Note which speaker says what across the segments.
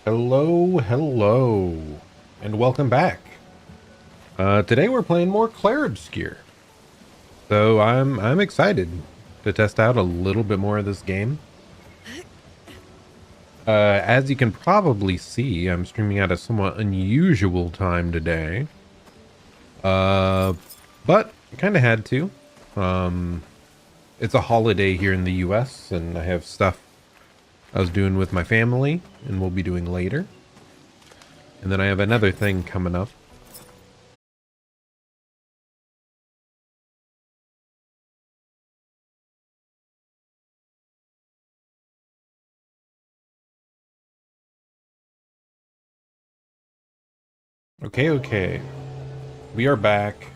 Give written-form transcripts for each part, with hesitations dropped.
Speaker 1: Hello, and welcome back. Today we're playing more Clair Obscur. So I'm excited to test out a little bit more of this game. As you can probably see, I'm streaming at a somewhat unusual time today. But kind of had to. It's a holiday here in the US, and I have stuff I was doing with my family, and we'll be doing later. And then I have another thing coming up. Okay. We are back.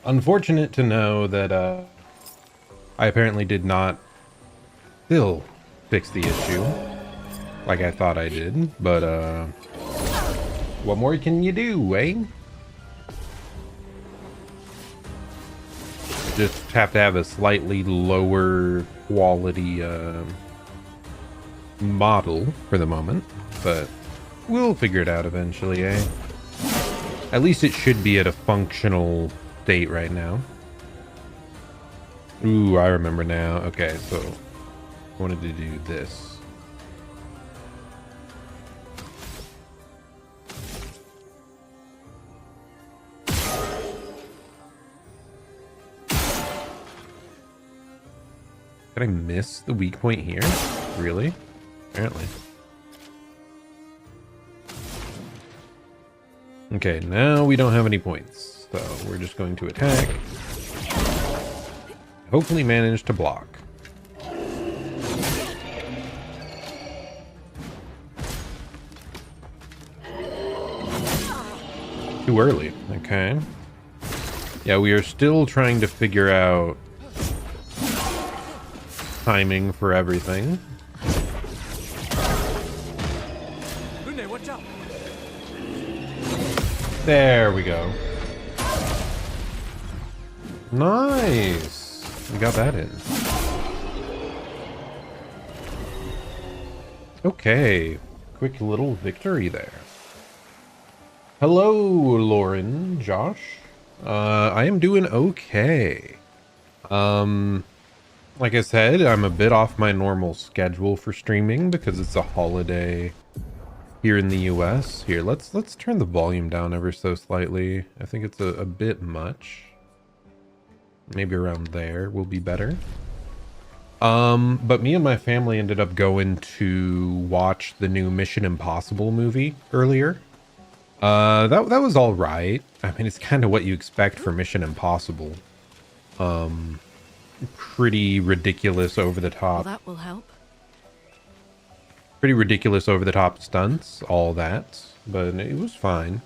Speaker 1: Unfortunate to know that I apparently did not still fix the issue like I thought I did, but what more can you do, eh? Just have to have a slightly lower quality model for the moment, but we'll figure it out eventually, eh? At least it should be at a functional state right now. Ooh, I remember now. Okay, so I wanted to do this. Did I miss the weak point here? Really? Apparently. Okay, now we don't have any points, so we're just going to attack. Hopefully manage to block. Too early. Okay. Yeah, we are still trying to figure out timing for everything. There we go. Nice. We got that in. Okay. Quick little victory there. Hello, Lauren, Josh. I am doing okay. Like I said, I'm a bit off my normal schedule for streaming because it's a holiday here in the US. Here, let's turn the volume down ever so slightly. I think it's a bit much. Maybe around there will be better. But me and my family ended up going to watch the new Mission Impossible movie earlier. That was all right. I mean, it's kind of what you expect for Mission Impossible. Pretty ridiculous over the top.
Speaker 2: Well, that will help.
Speaker 1: Pretty ridiculous over the top stunts, all that, but it was fine.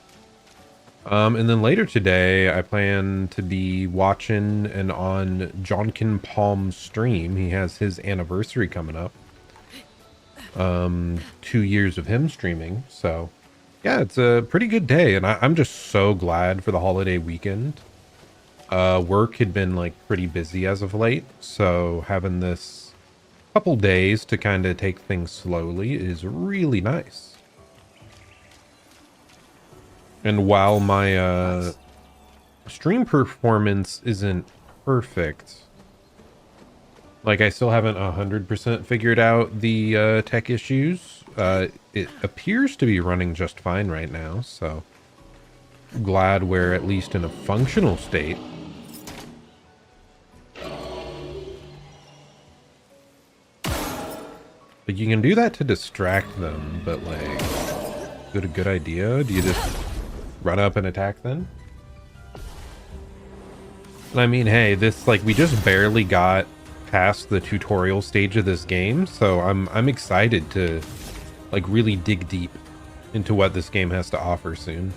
Speaker 1: And then later today, I plan to be watching and on Jonkin Palm's stream. He has his anniversary coming up. 2 years of him streaming, so yeah, it's a pretty good day, and I'm just so glad for the holiday weekend. Work had been like pretty busy as of late, so having this couple days to kind of take things slowly is really nice. And while my stream performance isn't perfect, like I still haven't 100% figured out the tech issues, it appears to be running just fine right now, so glad we're at least in a functional state. But you can do that to distract them, but like, is it a good idea? Do you just run up and attack then? I mean, hey, this, like, we just barely got past the tutorial stage of this game, so I'm excited to, like, really dig deep into what this game has to offer soon.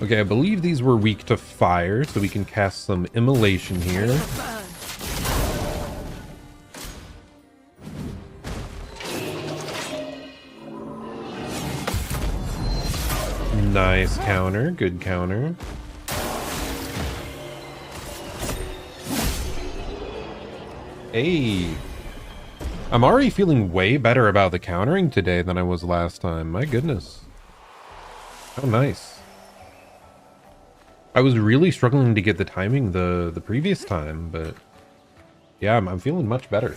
Speaker 1: Okay, I believe these were weak to fire, so we can cast some immolation here. Nice counter, good counter. Hey, I'm already feeling way better about the countering today than I was last time. My goodness. Oh, nice. I was really struggling to get the timing the previous time, but yeah, I'm feeling much better.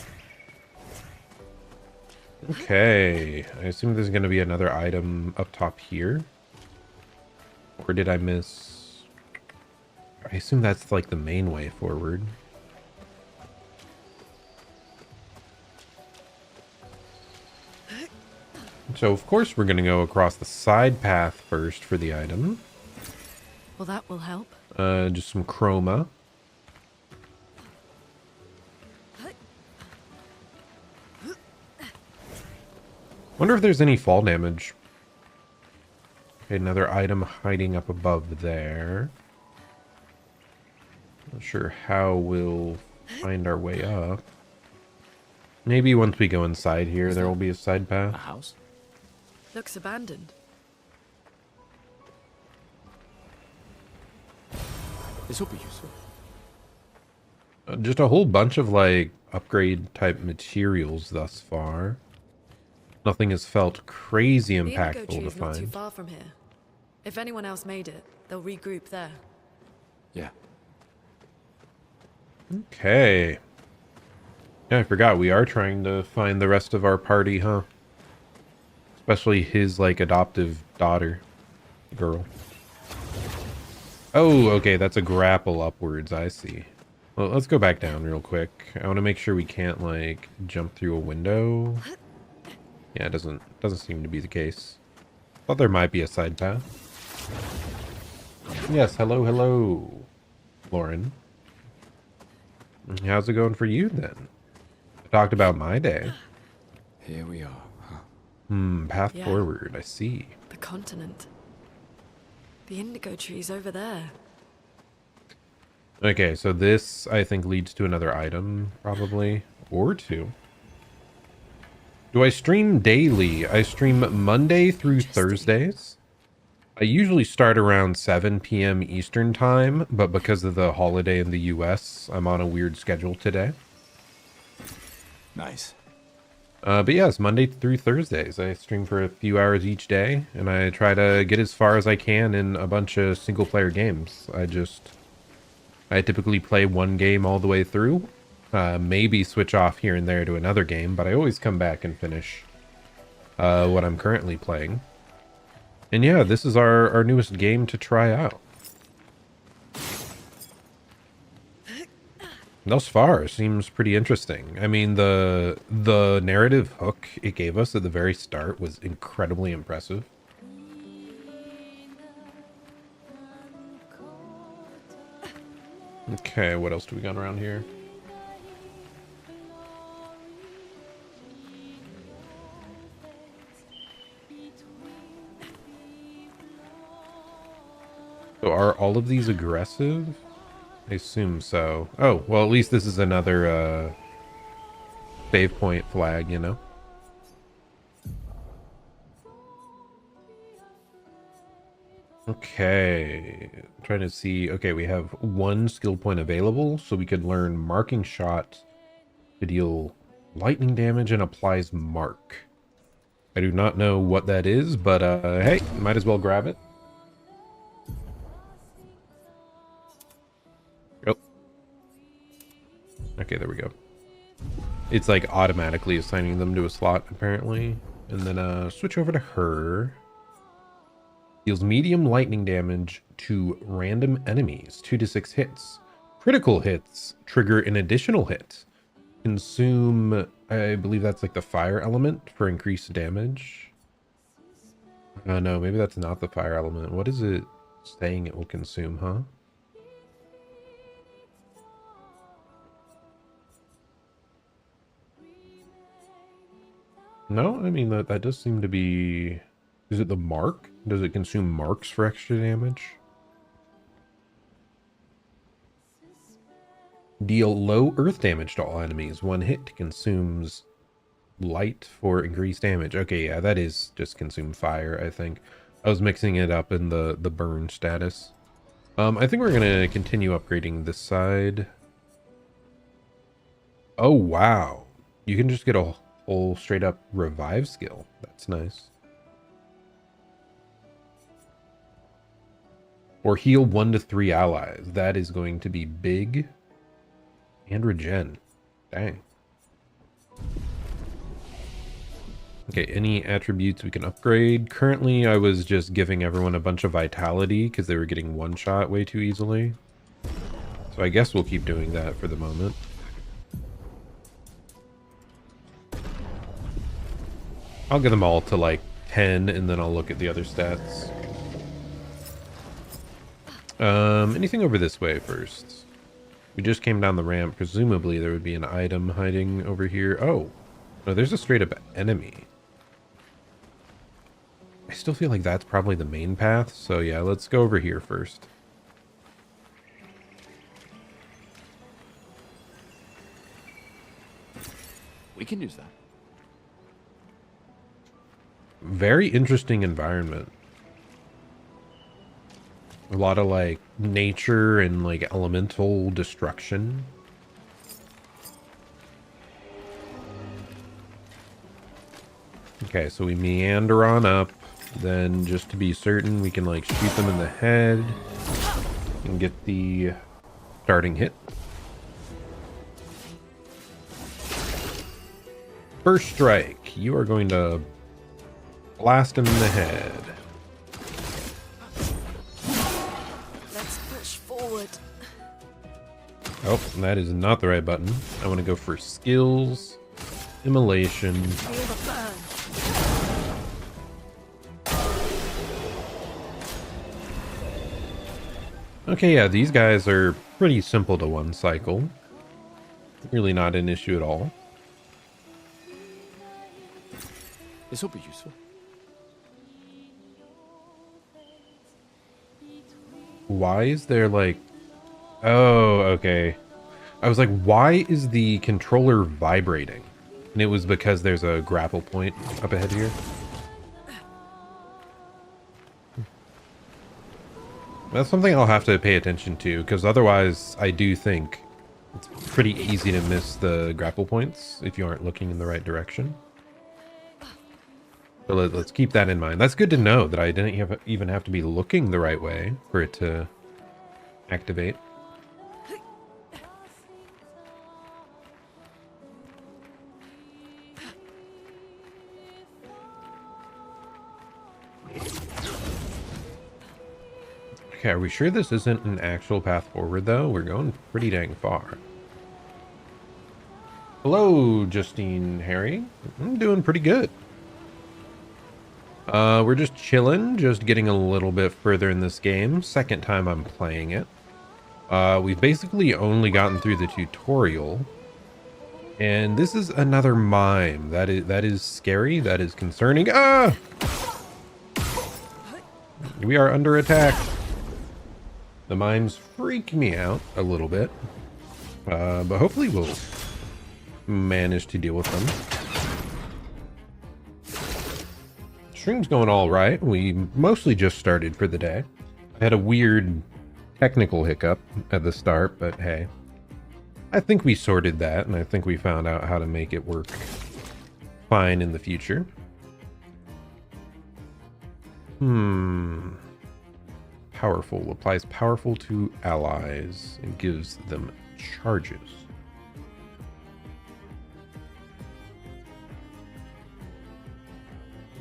Speaker 1: Okay, I assume there's going to be another item up top here. Or did I miss? I assume that's like the main way forward. So of course we're going to go across the side path first for the item.
Speaker 2: Well, that will help.
Speaker 1: Just some chroma. Wonder if there's any fall damage. Okay, another item hiding up above there. Not sure how we'll find our way up. Maybe once we go inside here, there will be a side path.
Speaker 3: A house?
Speaker 2: Looks abandoned.
Speaker 3: This will be useful.
Speaker 1: Just a whole bunch of like upgrade type materials thus far. Nothing has felt crazy
Speaker 2: The indigo
Speaker 1: impactful
Speaker 2: tree
Speaker 1: to
Speaker 2: is not too
Speaker 1: find.
Speaker 2: far from here. If anyone else made it, they'll regroup there.
Speaker 3: Yeah.
Speaker 1: Okay. Yeah, I forgot we are trying to find the rest of our party, huh? Especially his like adoptive daughter, girl. Oh, okay, that's a grapple upwards, I see. Well, let's go back down real quick. I want to make sure we can't like jump through a window. Yeah, it doesn't seem to be the case. Thought there might be a side path. Yes, hello, Lauren. How's it going for you then? I talked about my day.
Speaker 3: Here we are, huh?
Speaker 1: Path
Speaker 2: Yeah.
Speaker 1: forward, I see.
Speaker 2: The continent. The indigo tree's over there.
Speaker 1: Okay, so this, I think, leads to another item, probably. Or two. Do I stream daily? I stream Monday through Thursdays. I usually start around 7 p.m. Eastern time, but because of the holiday in the US, I'm on a weird schedule today.
Speaker 3: Nice.
Speaker 1: But yes, Monday through Thursdays. I stream for a few hours each day, and I try to get as far as I can in a bunch of single-player games. I typically play one game all the way through, maybe switch off here and there to another game, but I always come back and finish what I'm currently playing. And yeah, this is our newest game to try out. Thus far, seems pretty interesting. I mean, the narrative hook it gave us at the very start was incredibly impressive. Okay, what else do we got around here? So are all of these aggressive? I assume so. Oh, well, at least this is another save point flag, you know? Okay, trying to see. Okay, we have one skill point available, so we could learn marking shot to deal lightning damage and applies mark. I do not know what that is, but hey, might as well grab it. Oh. Okay, there we go. It's like automatically assigning them to a slot, apparently. And then switch over to her. Deals medium lightning damage to random enemies, 2 to 6 hits. Critical hits trigger an additional hit. Consume, I believe that's like the fire element for increased damage. No, maybe that's not the fire element. What is it saying it will consume, huh? No, I mean, that does seem to be... Is it the mark? Does it consume marks for extra damage? Deal low earth damage to all enemies. 1 hit consumes light for increased damage. Okay, yeah, that is just consume fire, I think. I was mixing it up in the burn status. I think we're going to continue upgrading this side. Oh, wow. You can just get a whole straight up revive skill. That's nice. Or heal 1 to 3 allies. That is going to be big. And regen. Dang. Okay, any attributes we can upgrade? Currently, I was just giving everyone a bunch of vitality because they were getting one shot way too easily. So I guess we'll keep doing that for the moment. I'll get them all to like 10 and then I'll look at the other stats. Anything over this way first? We just came down the ramp. Presumably there would be an item hiding over here. Oh, no, there's a straight up enemy. I still feel like that's probably the main path. So yeah, let's go over here first.
Speaker 3: We can use that.
Speaker 1: Very interesting environment. A lot of like nature and like elemental destruction. Okay, so we meander on up. Then just to be certain, we can like shoot them in the head and get the starting hit. First strike. You are going to blast him in the head.
Speaker 2: Let's push forward.
Speaker 1: Oh, that is not the right button. I want to go for skills, immolation.
Speaker 2: Feel the burn.
Speaker 1: Okay, yeah, these guys are pretty simple to one cycle. Really not an issue at all.
Speaker 3: This will be useful.
Speaker 1: Why is there like... Oh, okay. I was like, why is the controller vibrating? And it was because there's a grapple point up ahead here. That's something I'll have to pay attention to, because otherwise I do think it's pretty easy to miss the grapple points if you aren't looking in the right direction. So let's keep that in mind. That's good to know that I didn't even have to be looking the right way for it to activate. Okay, are we sure this isn't an actual path forward, though? We're going pretty dang far. Hello, Justine Harry. I'm doing pretty good. We're just chilling, just getting a little bit further in this game. Second time I'm playing it. We've basically only gotten through the tutorial. And this is another mime. That is scary. That is concerning. Ah! We are under attack. The mimes freak me out a little bit. But hopefully we'll manage to deal with them. Stream's going all right. We mostly just started for the day. I had a weird technical hiccup at the start, but hey. I think we sorted that, and I think we found out how to make it work fine in the future. Powerful. Applies powerful to allies and gives them charges.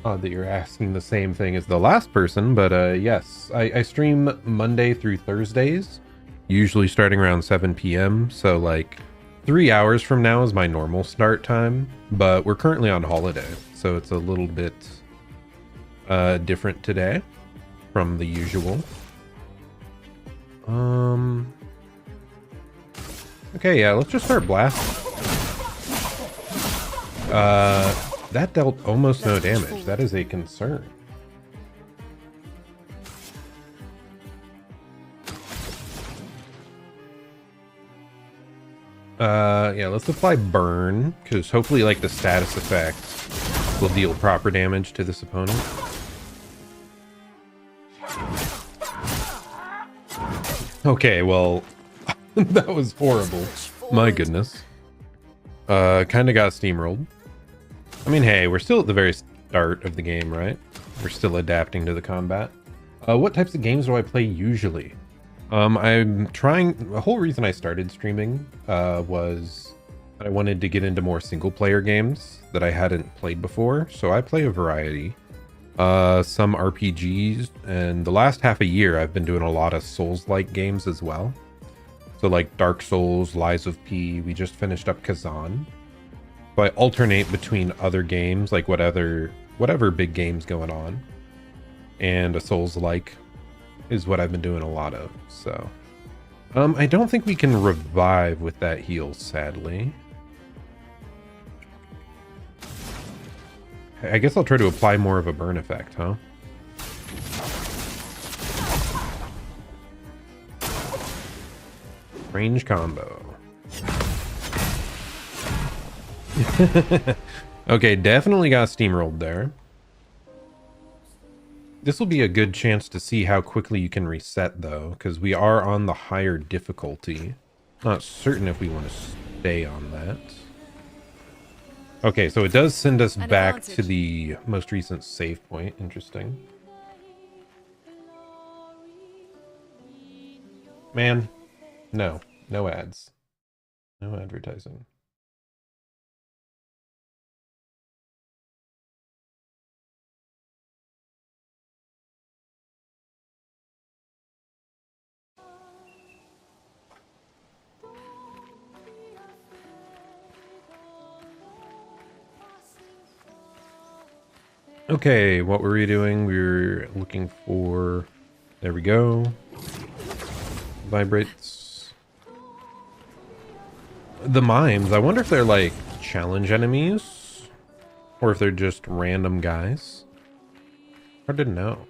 Speaker 1: Odd that you're asking the same thing as the last person, but yes. I stream Monday through Thursdays, usually starting around 7 p.m. So like 3 hours from now is my normal start time, but we're currently on holiday, so it's a little bit different today from the usual. Okay, yeah, let's just start blasting. That dealt almost no damage. That is a concern. Yeah, let's apply burn, because hopefully like the status effect will deal proper damage to this opponent. Okay, well, that was horrible. My goodness. Kind of got steamrolled. I mean, hey, we're still at the very start of the game, right? We're still adapting to the combat. What types of games do I play usually? I'm trying... The whole reason I started streaming was I wanted to get into more single-player games that I hadn't played before. So I play a variety. Some RPGs, and the last half a year I've been doing a lot of Souls-like games as well. So like Dark Souls, Lies of P, we just finished up Kazan. So I alternate between other games, like whatever big game's going on. And a Souls-like is what I've been doing a lot of, so. I don't think we can revive with that heal, sadly. I guess I'll try to apply more of a burn effect, huh? Range combo. Okay, definitely got steamrolled there. This will be a good chance to see how quickly you can reset, though, because we are on the higher difficulty. Not certain if we want to stay on that. Okay, so it does send us back to the most recent save point. Interesting. Man, no ads. No advertising. Okay, what were we doing? We were looking for... There we go. Vibrates. The mimes. I wonder if they're like challenge enemies or if they're just random guys. Hard to know.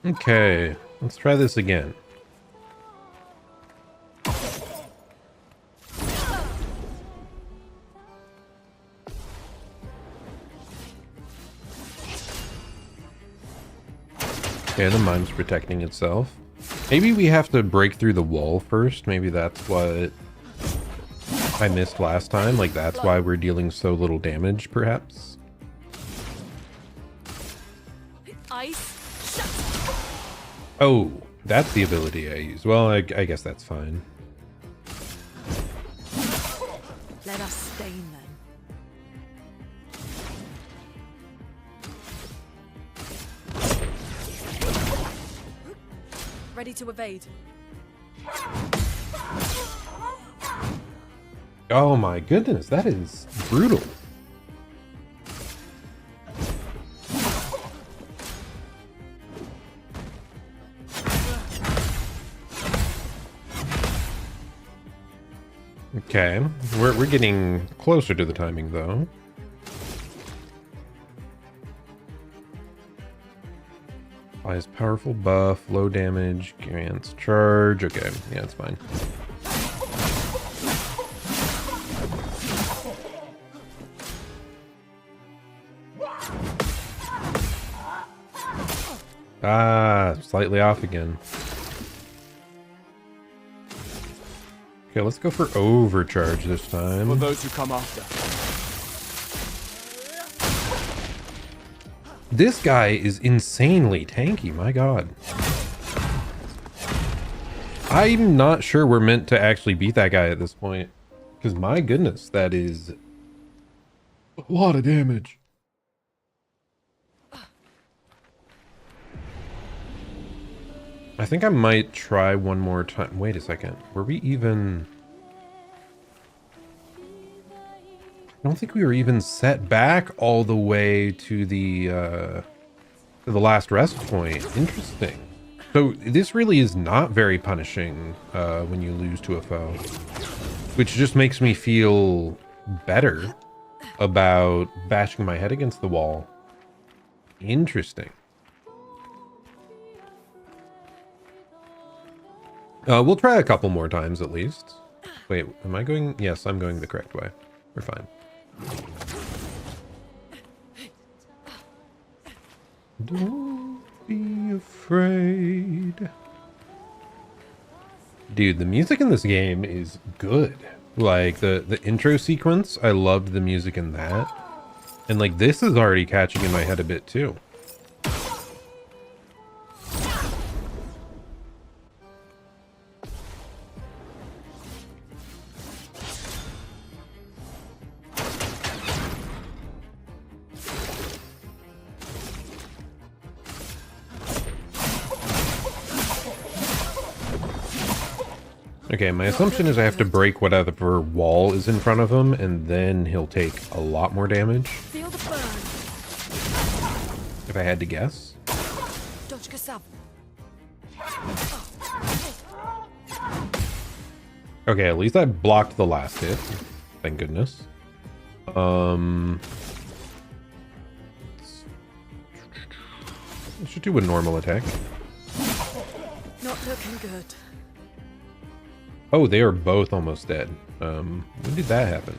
Speaker 1: Okay, let's try this again. Okay, the mime's protecting itself. Maybe we have to break through the wall first. Maybe that's what I missed last time. Like, that's why we're dealing so little damage, perhaps.
Speaker 2: Ice.
Speaker 1: Oh, that's the ability I use. Well, I guess that's fine.
Speaker 2: Let us stain them. Ready to evade.
Speaker 1: Oh my goodness, that is brutal. Okay, we're getting closer to the timing though. Applies powerful buff, low damage, grants charge. Okay, yeah, it's fine. Ah, slightly off again. Okay, let's go for overcharge this time.
Speaker 3: For those who come after.
Speaker 1: This guy is insanely tanky, my god. I'm not sure we're meant to actually beat that guy at this point. Because my goodness, that is a lot of damage. I think I might try one more time. Wait a second. Were we even... I don't think we were even set back all the way to the last rest point. Interesting. So this really is not very punishing when you lose to a foe. Which just makes me feel better about bashing my head against the wall. Interesting. We'll try a couple more times at least. Wait, am I going? Yes, I'm going the correct way. We're fine. Don't be afraid. Dude, the music in this game is good. Like, the intro sequence, I loved the music in that. And, like, this is already catching in my head a bit, too. Okay, my assumption is I have to break whatever wall is in front of him, and then he'll take a lot more damage.
Speaker 2: Feel the burn.
Speaker 1: If I had to guess.
Speaker 2: Dodge yourself.
Speaker 1: Okay, at least I blocked the last hit. Thank goodness. I should do a normal attack.
Speaker 2: Not looking good.
Speaker 1: Oh, they are both almost dead. When did that happen?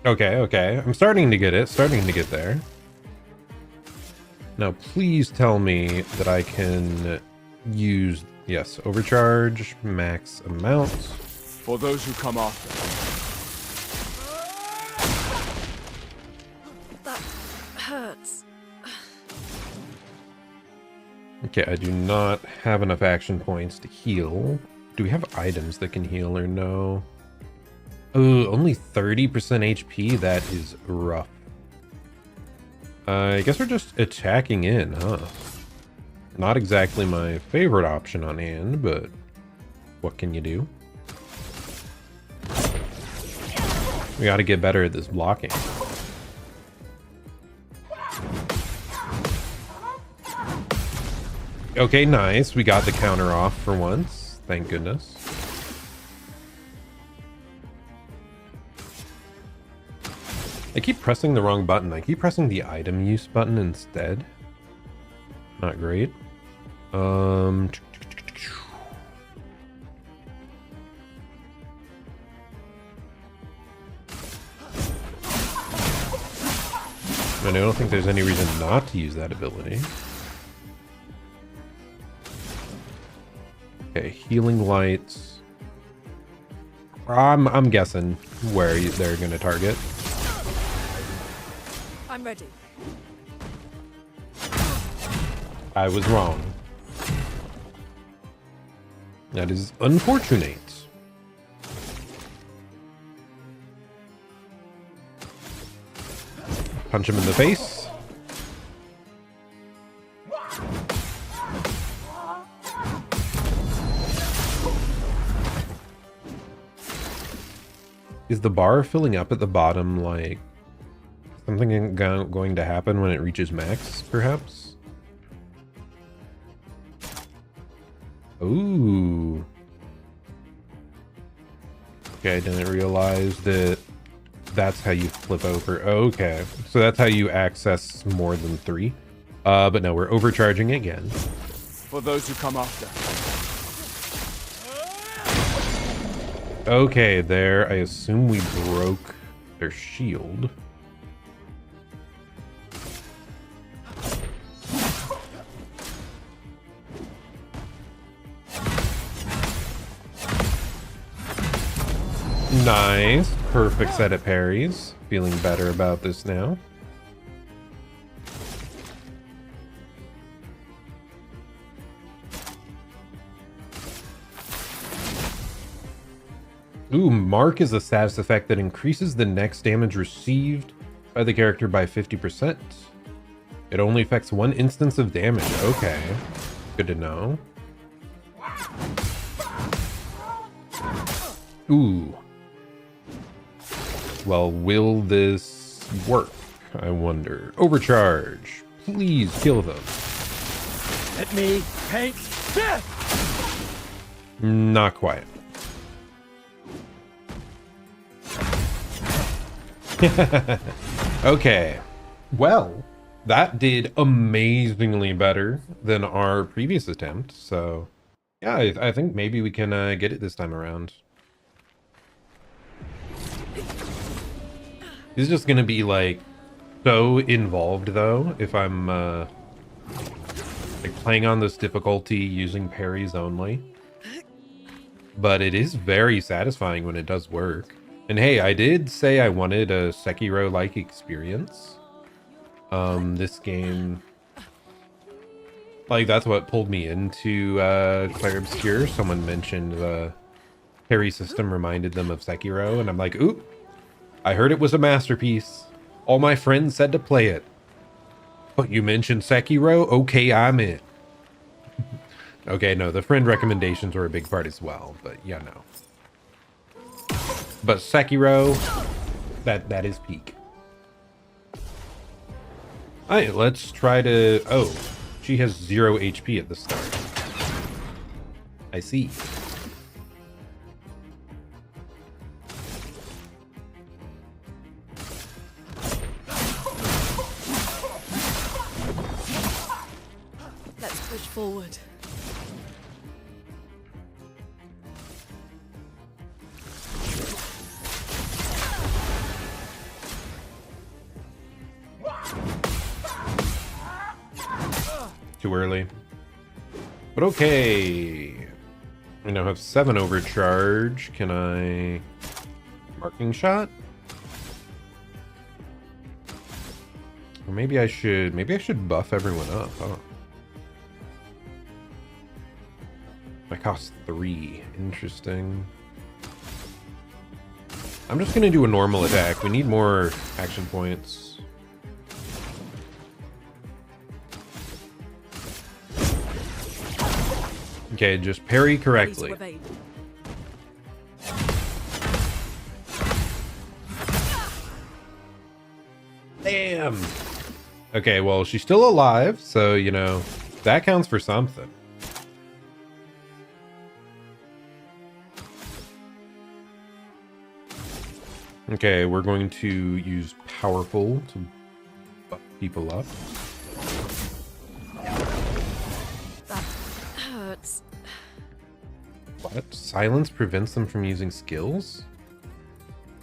Speaker 1: Okay, okay. I'm starting to get it. Starting to get there. Now, please tell me that I can use... Yes, overcharge, max amount.
Speaker 3: For those who come after.
Speaker 2: That hurts.
Speaker 1: Okay, I do not have enough action points to heal. Do we have items that can heal or no? Oh, only 30% HP? That is rough. I guess we're just attacking in, huh? Not exactly my favorite option on hand, but what can you do? We gotta get better at this blocking. Okay, nice. We got the counter off for once. Thank goodness. I keep pressing the wrong button. I keep pressing the item use button instead. Not great. I don't think there's any reason not to use that ability. Okay, healing lights. I'm guessing where they're gonna target.
Speaker 2: I'm ready.
Speaker 1: I was wrong. That is unfortunate. Punch him in the face. Is the bar filling up at the bottom, like something going to happen when it reaches max, perhaps? Ooh. Okay, I didn't realize that that's how you flip over. Okay, so that's how you access more than 3. But no, we're overcharging again.
Speaker 3: For those who come after.
Speaker 1: Okay, there. I assume we broke their shield. Nice. Perfect set of parries. Feeling better about this now. Ooh, Mark is a status effect that increases the next damage received by the character by 50%. It only affects 1 instance of damage. Okay. Good to know. Ooh. Well, will this work? I wonder. Overcharge. Please kill them.
Speaker 3: Let me paint death!
Speaker 1: Not quite. Okay. Well, that did amazingly better than our previous attempt. So, yeah, I think maybe we can get it this time around. This is just going to be, like, so involved, though, if I'm, like, playing on this difficulty using parries only. But it is very satisfying when it does work. And hey, I did say I wanted a Sekiro-like experience. This game... Like, that's what pulled me into Clair Obscur. Someone mentioned the parry system reminded them of Sekiro, and I'm like, oop! I heard it was a masterpiece. All my friends said to play it. But you mentioned Sekiro? Okay, I'm in. Okay, no, the friend recommendations were a big part as well, but yeah, no. But Sekiro, that is peak. Alright, let's try to... Oh, she has 0 HP at the start. I see.
Speaker 2: Let's push forward.
Speaker 1: Too early. But okay. We now have 7 overcharge. Can I... Marking shot? Or maybe I should buff everyone up, huh? That costs 3. Interesting. I'm just gonna do a normal attack. We need more action points. Okay, just parry correctly. Damn! Okay, well, she's still alive, so, you know, that counts for something. Okay, we're going to use powerful to buff people up.
Speaker 2: That hurts.
Speaker 1: What? Silence prevents them from using skills?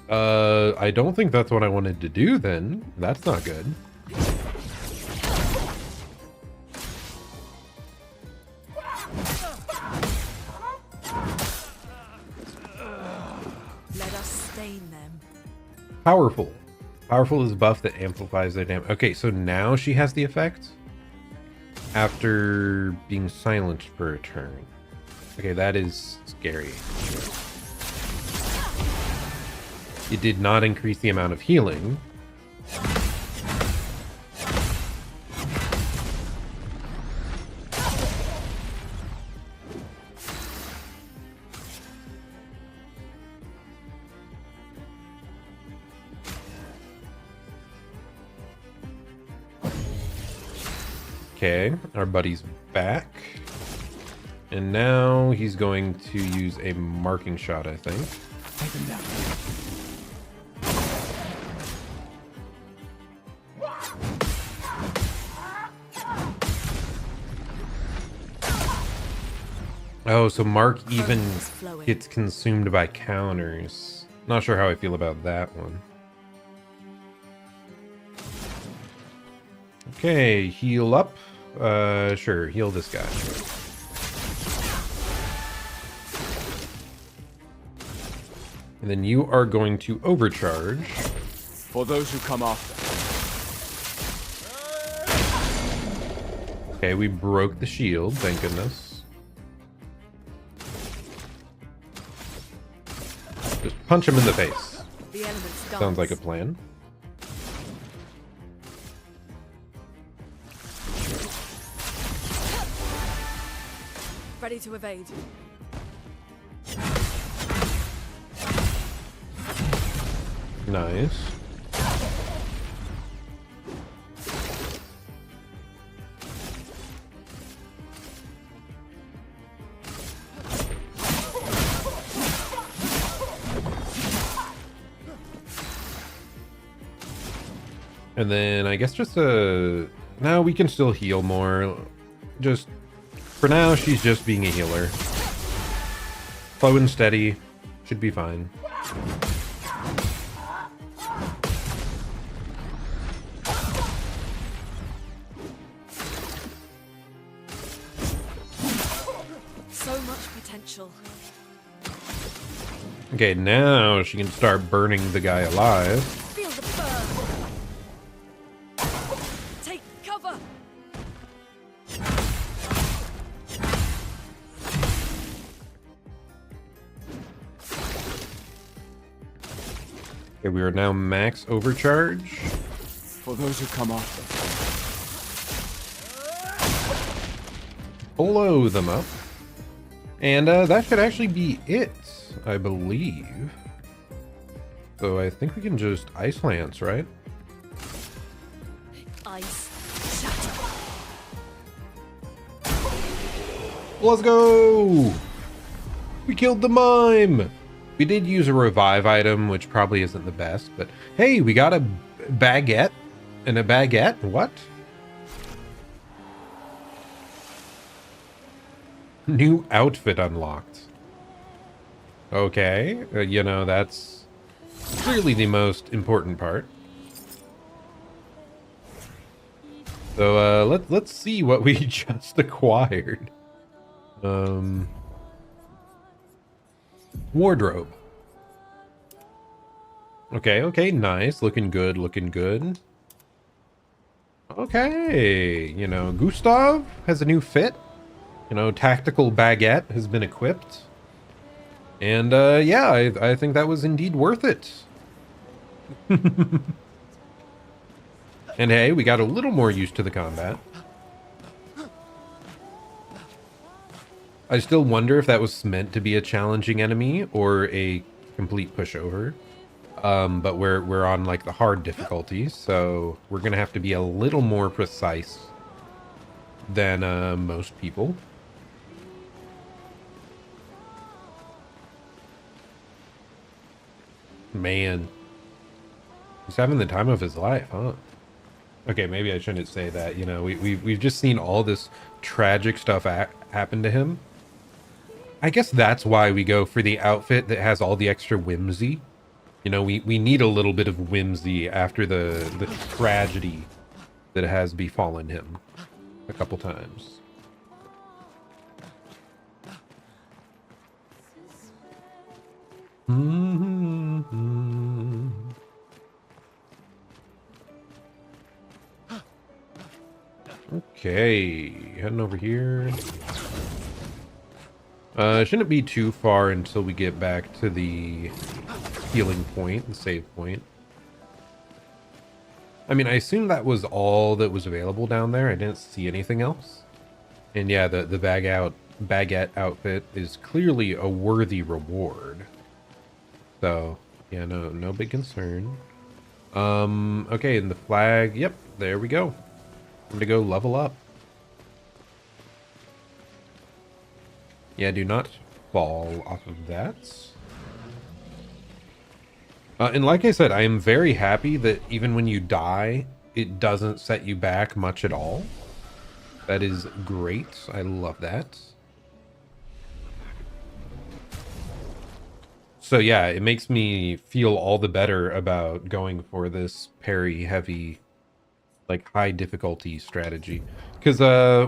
Speaker 1: I don't think that's what I wanted to do then. That's not good.
Speaker 2: Let us stain them.
Speaker 1: Powerful. Powerful is buff that amplifies their damage. Okay, so now she has the effect after being silenced for a turn. Okay, that is scary. It did not increase the amount of healing. Okay, our buddy's back. And now he's going to use a marking shot, I think.
Speaker 3: Take him down.
Speaker 1: Oh, so Mark even gets consumed by counters. Not sure how I feel about that one. Okay, heal up. Sure, heal this guy. And then you are going to overcharge.
Speaker 3: For those who come after.
Speaker 1: Okay, we broke the shield, thank goodness. Just punch him in the face.
Speaker 2: The elements dance.
Speaker 1: Sounds like a plan.
Speaker 2: Ready to evade.
Speaker 1: Nice. And then I guess just no, we can still heal more. Just for now, she's just being a healer. Slow and steady, should be fine.
Speaker 2: So much potential.
Speaker 1: Okay, now she can start burning the guy alive.
Speaker 2: Feel the burn. Take cover.
Speaker 1: Okay, we are now max overcharge.
Speaker 3: For those who come after.
Speaker 1: Blow them up. And that should actually be it, I believe. So I think we can just Ice Lance, right?
Speaker 2: Ice shatter.
Speaker 1: Let's go! We killed the mime! We did use a revive item, which probably isn't the best, but hey, we got a baguette and a baguette? What? New outfit unlocked. Okay, you know, that's clearly the most important part. So let's see what we just acquired. Wardrobe. Okay, nice. Looking good, looking good. Okay, you know, Gustav has a new fit. You know, tactical baguette has been equipped. And yeah, I think that was indeed worth it. And hey, we got a little more used to the combat. I still wonder if that was meant to be a challenging enemy or a complete pushover. But we're on like the hard difficulty, so we're gonna have to be a little more precise than most people. Man, he's having the time of his life, huh? Okay, maybe I shouldn't say that. You know, we've just seen all this tragic stuff happen to him. I guess that's why we go for the outfit that has all the extra whimsy. You know, we need a little bit of whimsy after the tragedy that has befallen him a couple times. Okay, heading over here. Shouldn't be too far until we get back to the healing point, the save point. I mean, I assume that was all that was available down there. I didn't see anything else. And yeah, the baguette outfit is clearly a worthy reward. So, yeah, no big concern. Okay, and the flag, yep, there we go. I'm gonna go level up. Yeah, do not fall off of that. And like I said, I am very happy that even when you die, it doesn't set you back much at all. That is great. I love that. So yeah, it makes me feel all the better about going for this parry heavy, like high difficulty strategy. Because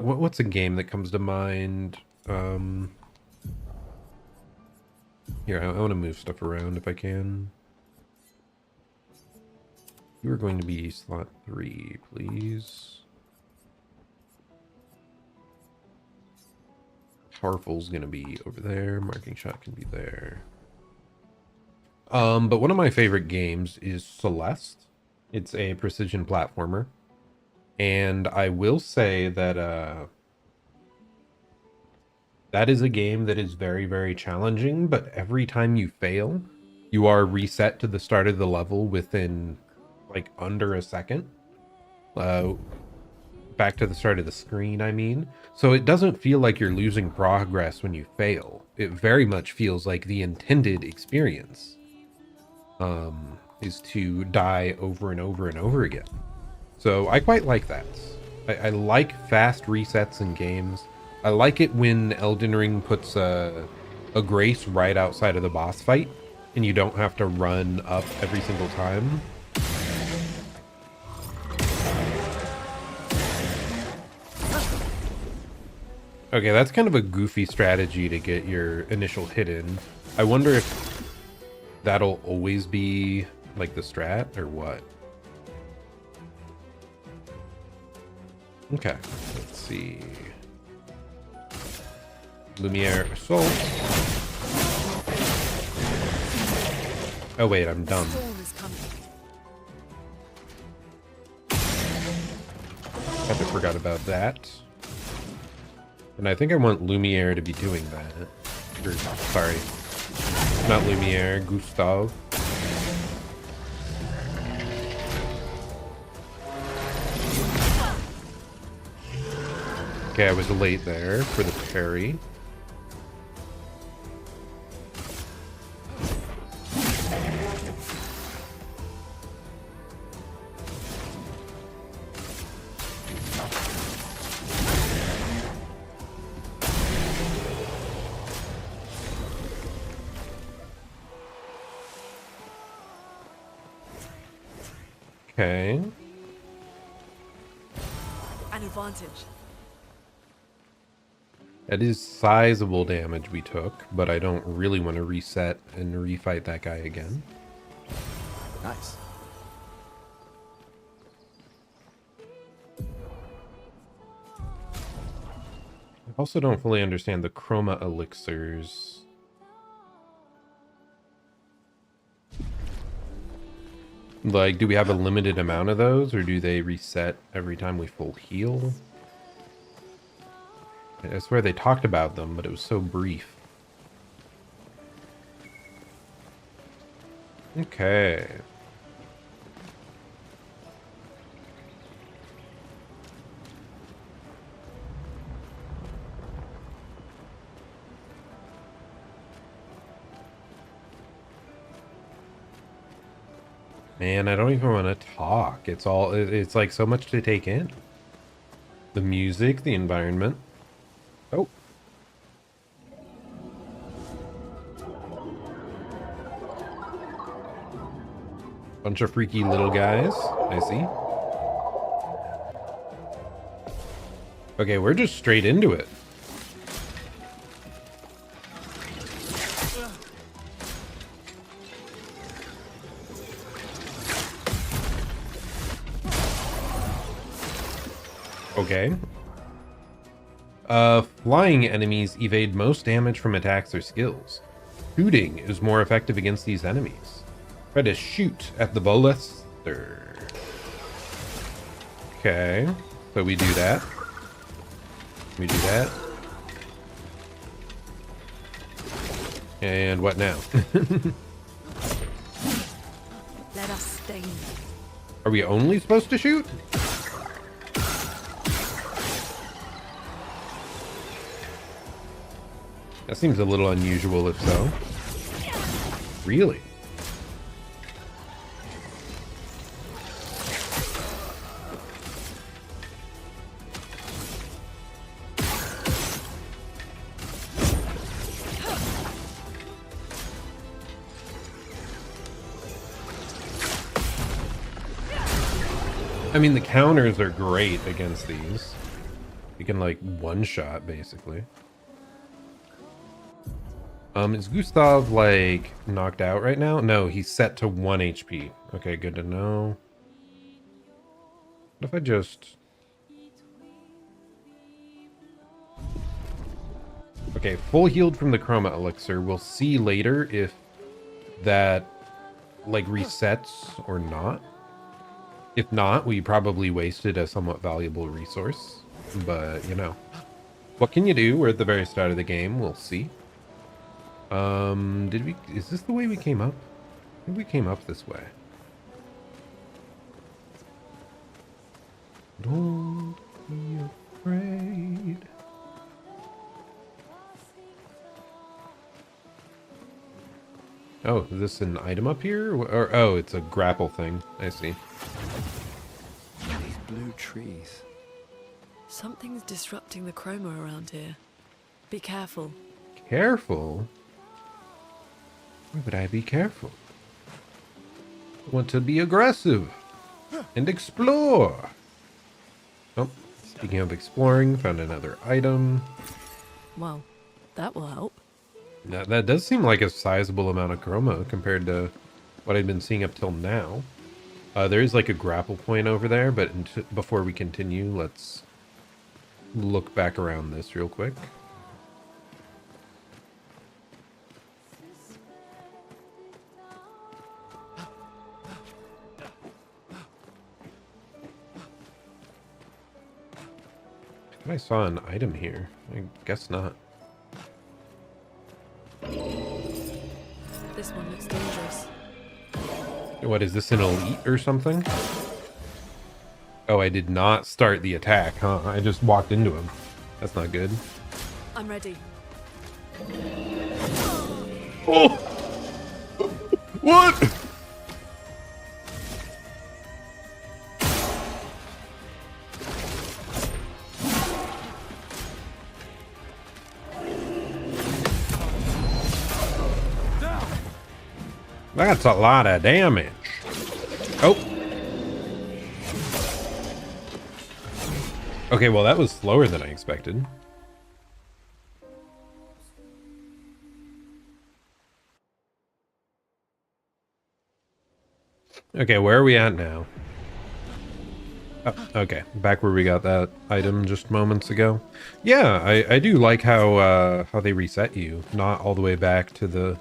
Speaker 1: what's a game that comes to mind? Here, I want to move stuff around if I can. You are going to be slot 3, please. Powerful's going to be over there. Marking shot can be there. But one of my favorite games is Celeste. It's a precision platformer. And I will say that that is a game that is very, very challenging, but every time you fail, you are reset to the start of the level within like under a second. Back to the start of the screen, I mean. So it doesn't feel like you're losing progress when you fail. It very much feels like the intended experience is to die over and over and over again. So I quite like that. I like fast resets in games. I like it when Elden Ring puts a grace right outside of the boss fight, and you don't have to run up every single time. Okay, that's kind of a goofy strategy to get your initial hit in. I wonder if that'll always be like the strat or what. Okay, let's see. Lumiere Assault. Oh wait, I'm dumb. I forgot about that. And I think I want Lumiere to be doing that. Or, sorry. Not Lumiere, Gustav. Okay, I was late there for the parry. Okay.
Speaker 2: An advantage.
Speaker 1: That is sizable damage we took, but I don't really want to reset and refight that guy again.
Speaker 3: Nice.
Speaker 1: I also don't fully understand the chroma elixirs. Like, do we have a limited amount of those, or do they reset every time we full heal? I swear they talked about them, but it was so brief. Okay. Man, I don't even want to talk. It's like so much to take in. The music, the environment. Oh. Bunch of freaky little guys. I see. Okay, we're just straight into it. Okay. Flying enemies evade most damage from attacks or skills. Shooting is more effective against these enemies. Try to shoot at the ballista. Okay, so we do that. We do that. And what now?
Speaker 2: Let us stain.
Speaker 1: Are we only supposed to shoot? That seems a little unusual if so. Really? I mean, the counters are great against these. You can, like, one-shot, basically. Is Gustav, like, knocked out right now? No, he's set to 1 HP. Okay, good to know. What if I just... Okay, full healed from the chroma elixir. We'll see later if that, like, resets or not. If not, we probably wasted a somewhat valuable resource. But, you know. What can you do? We're at the very start of the game. We'll see. Is this the way we came up? I think we came up this way. Don't be afraid. Oh, is this an item up here? Or oh, it's a grapple thing. I see.
Speaker 3: new trees.
Speaker 2: Something's disrupting the chroma around here. Be careful.
Speaker 1: Careful? Why would I be careful? I want to be aggressive and explore. Oh, speaking of exploring, found another item.
Speaker 2: Well, that will help.
Speaker 1: That does seem like a sizable amount of chroma compared to what I'd been seeing up till now. There is like a grapple point over there, but before we continue, let's look back around this real quick. I thought I saw an item here. I guess not.
Speaker 2: This one looks dangerous.
Speaker 1: What, is this an elite or something? Oh, I did not start the attack, huh? I just walked into him. That's not good.
Speaker 2: I'm ready.
Speaker 1: Oh! What? That's a lot of damage. Oh. Okay, well, that was slower than I expected. Okay, where are we at now? Oh, okay, back where we got that item just moments ago. Yeah, I do like how they reset you. Not all the way back to the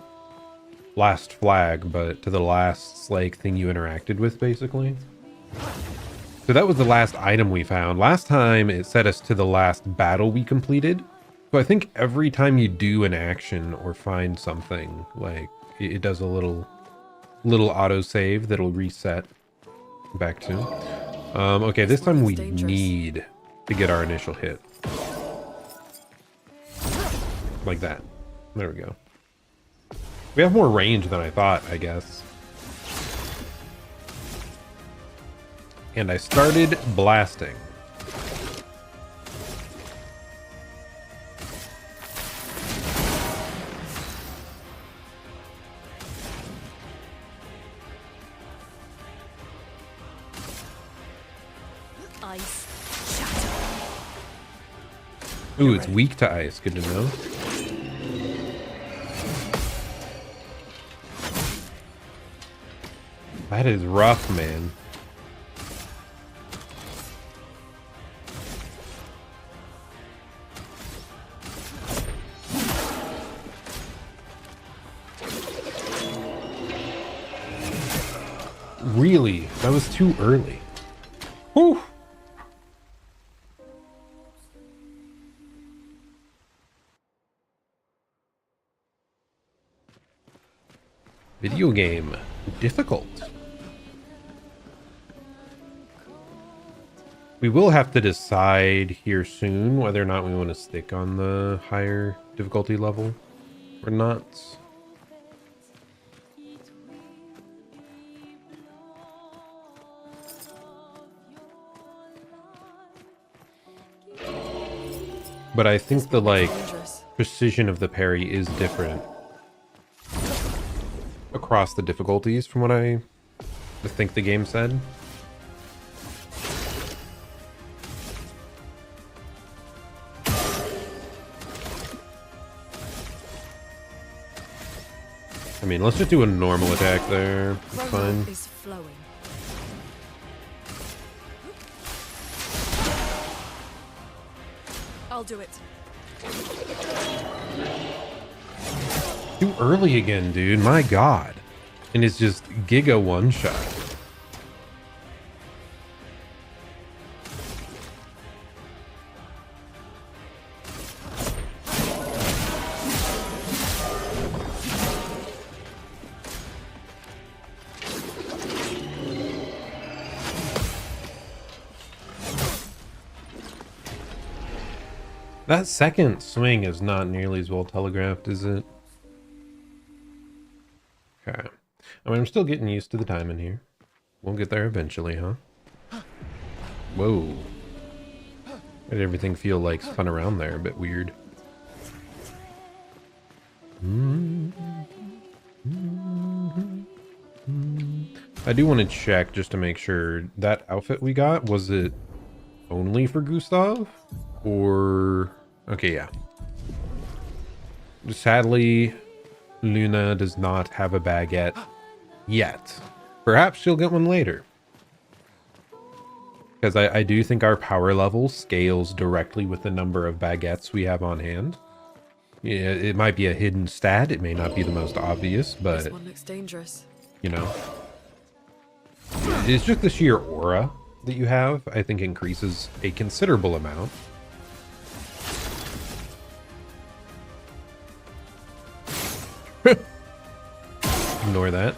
Speaker 1: last flag, but to the last like thing you interacted with, basically. So that was the last item we found. Last time it set us to the last battle we completed. So I think every time you do an action or find something, like it does a little autosave that'll reset back to. Okay, this time we need to get our initial hit. Like that. There we go. We have more range than I thought, I guess. And I started blasting.
Speaker 2: Ice. Shatter.
Speaker 1: Ooh, it's weak to ice. Good to know. That is rough, man. Really? That was too early. Whew. Video game. Difficult. We will have to decide here soon whether or not we want to stick on the higher difficulty level or not. But I think the like precision of the parry is different across the difficulties from what I think the game said. I mean, let's just do a normal attack there. It's fine.
Speaker 2: Is flowing. I'll do it.
Speaker 1: Too early again, dude. My god. And it's just giga one shot. That second swing is not nearly as well telegraphed, is it? Okay. I mean, I'm still getting used to the timing here. We'll get there eventually, huh? Whoa. Why did everything feel like spun around there? A bit weird. I do want to check just to make sure that outfit we got, was it only for Gustav? Or... Okay, yeah. Sadly, Luna does not have a baguette yet. Perhaps she'll get one later. Because I do think our power level scales directly with the number of baguettes we have on hand. Yeah, it might be a hidden stat. It may not be the most obvious, but...
Speaker 2: This one looks dangerous.
Speaker 1: You know. It's just the sheer aura that you have, I think, increases a considerable amount. Ignore that.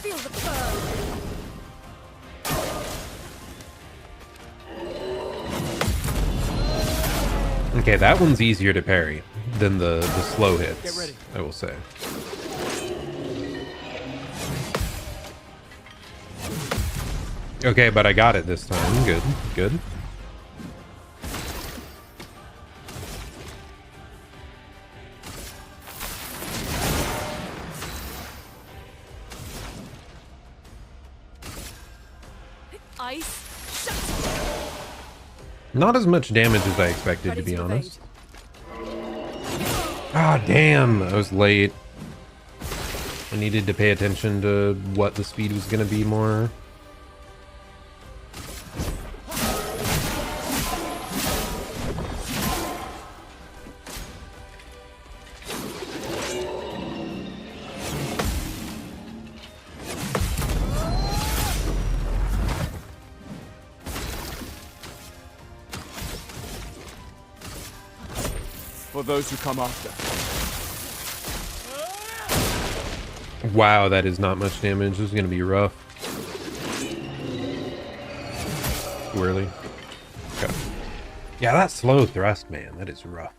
Speaker 2: Feel the burn.
Speaker 1: Okay, that one's easier to parry than the slow hits,
Speaker 3: Get ready.
Speaker 1: I will say. Okay, but I got it this time. Good, good.
Speaker 2: Ice. Shut.
Speaker 1: Not as much damage as I expected,
Speaker 2: Ready
Speaker 1: to be
Speaker 2: to
Speaker 1: honest.
Speaker 2: evade.
Speaker 1: Ah, damn, I was late. I needed to pay attention to what the speed was going to be more.
Speaker 3: For those who come after.
Speaker 1: Wow, that is not much damage. This is going to be rough. Too early. Okay. Yeah, that slow thrust, man. That is rough.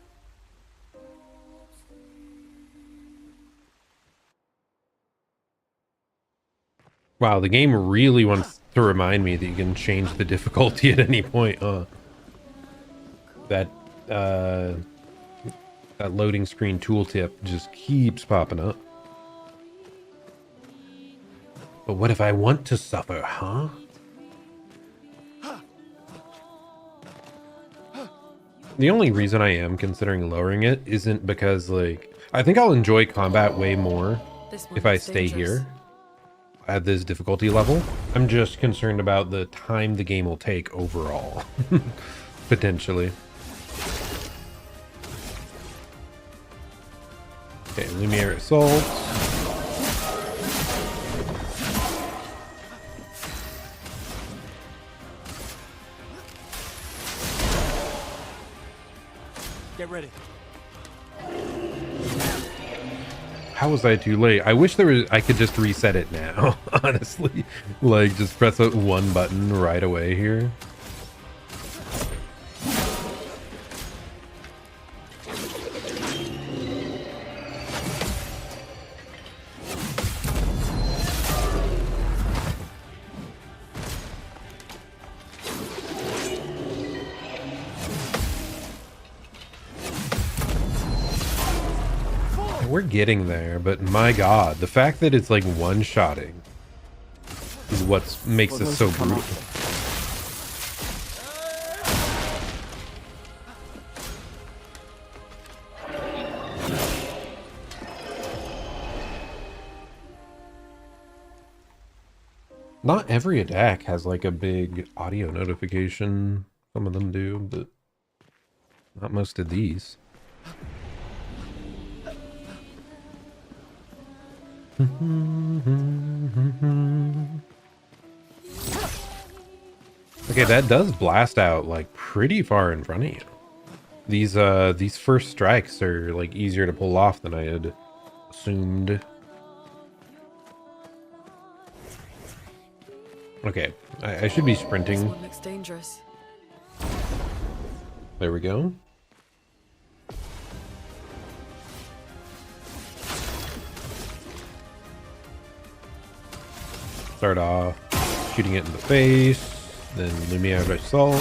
Speaker 1: Wow, the game really wants to remind me that you can change the difficulty at any point, huh? That loading screen tooltip just keeps popping up. But what if I want to suffer, huh? The only reason I am considering lowering it isn't because, like, I think I'll enjoy combat way more
Speaker 2: This one
Speaker 1: if I
Speaker 2: looks
Speaker 1: stay
Speaker 2: dangerous.
Speaker 1: here at this difficulty level. I'm just concerned about the time the game will take overall, potentially. Okay, Lumiere Assault.
Speaker 3: Get ready.
Speaker 1: How was I too late? I wish I could just reset it now, honestly. Like, just press one button right away here. We're getting there, but my god, the fact that it's like one-shotting is what makes this so brutal. Not every attack has like a big audio notification. Some of them do, but not most of these. Okay, that does blast out like pretty far in front of you. These first strikes are like easier to pull off than I had assumed. Okay, I should be
Speaker 2: This
Speaker 1: sprinting.
Speaker 2: one looks dangerous.
Speaker 1: There we go. Start off shooting it in the face, then Lumiere Assault.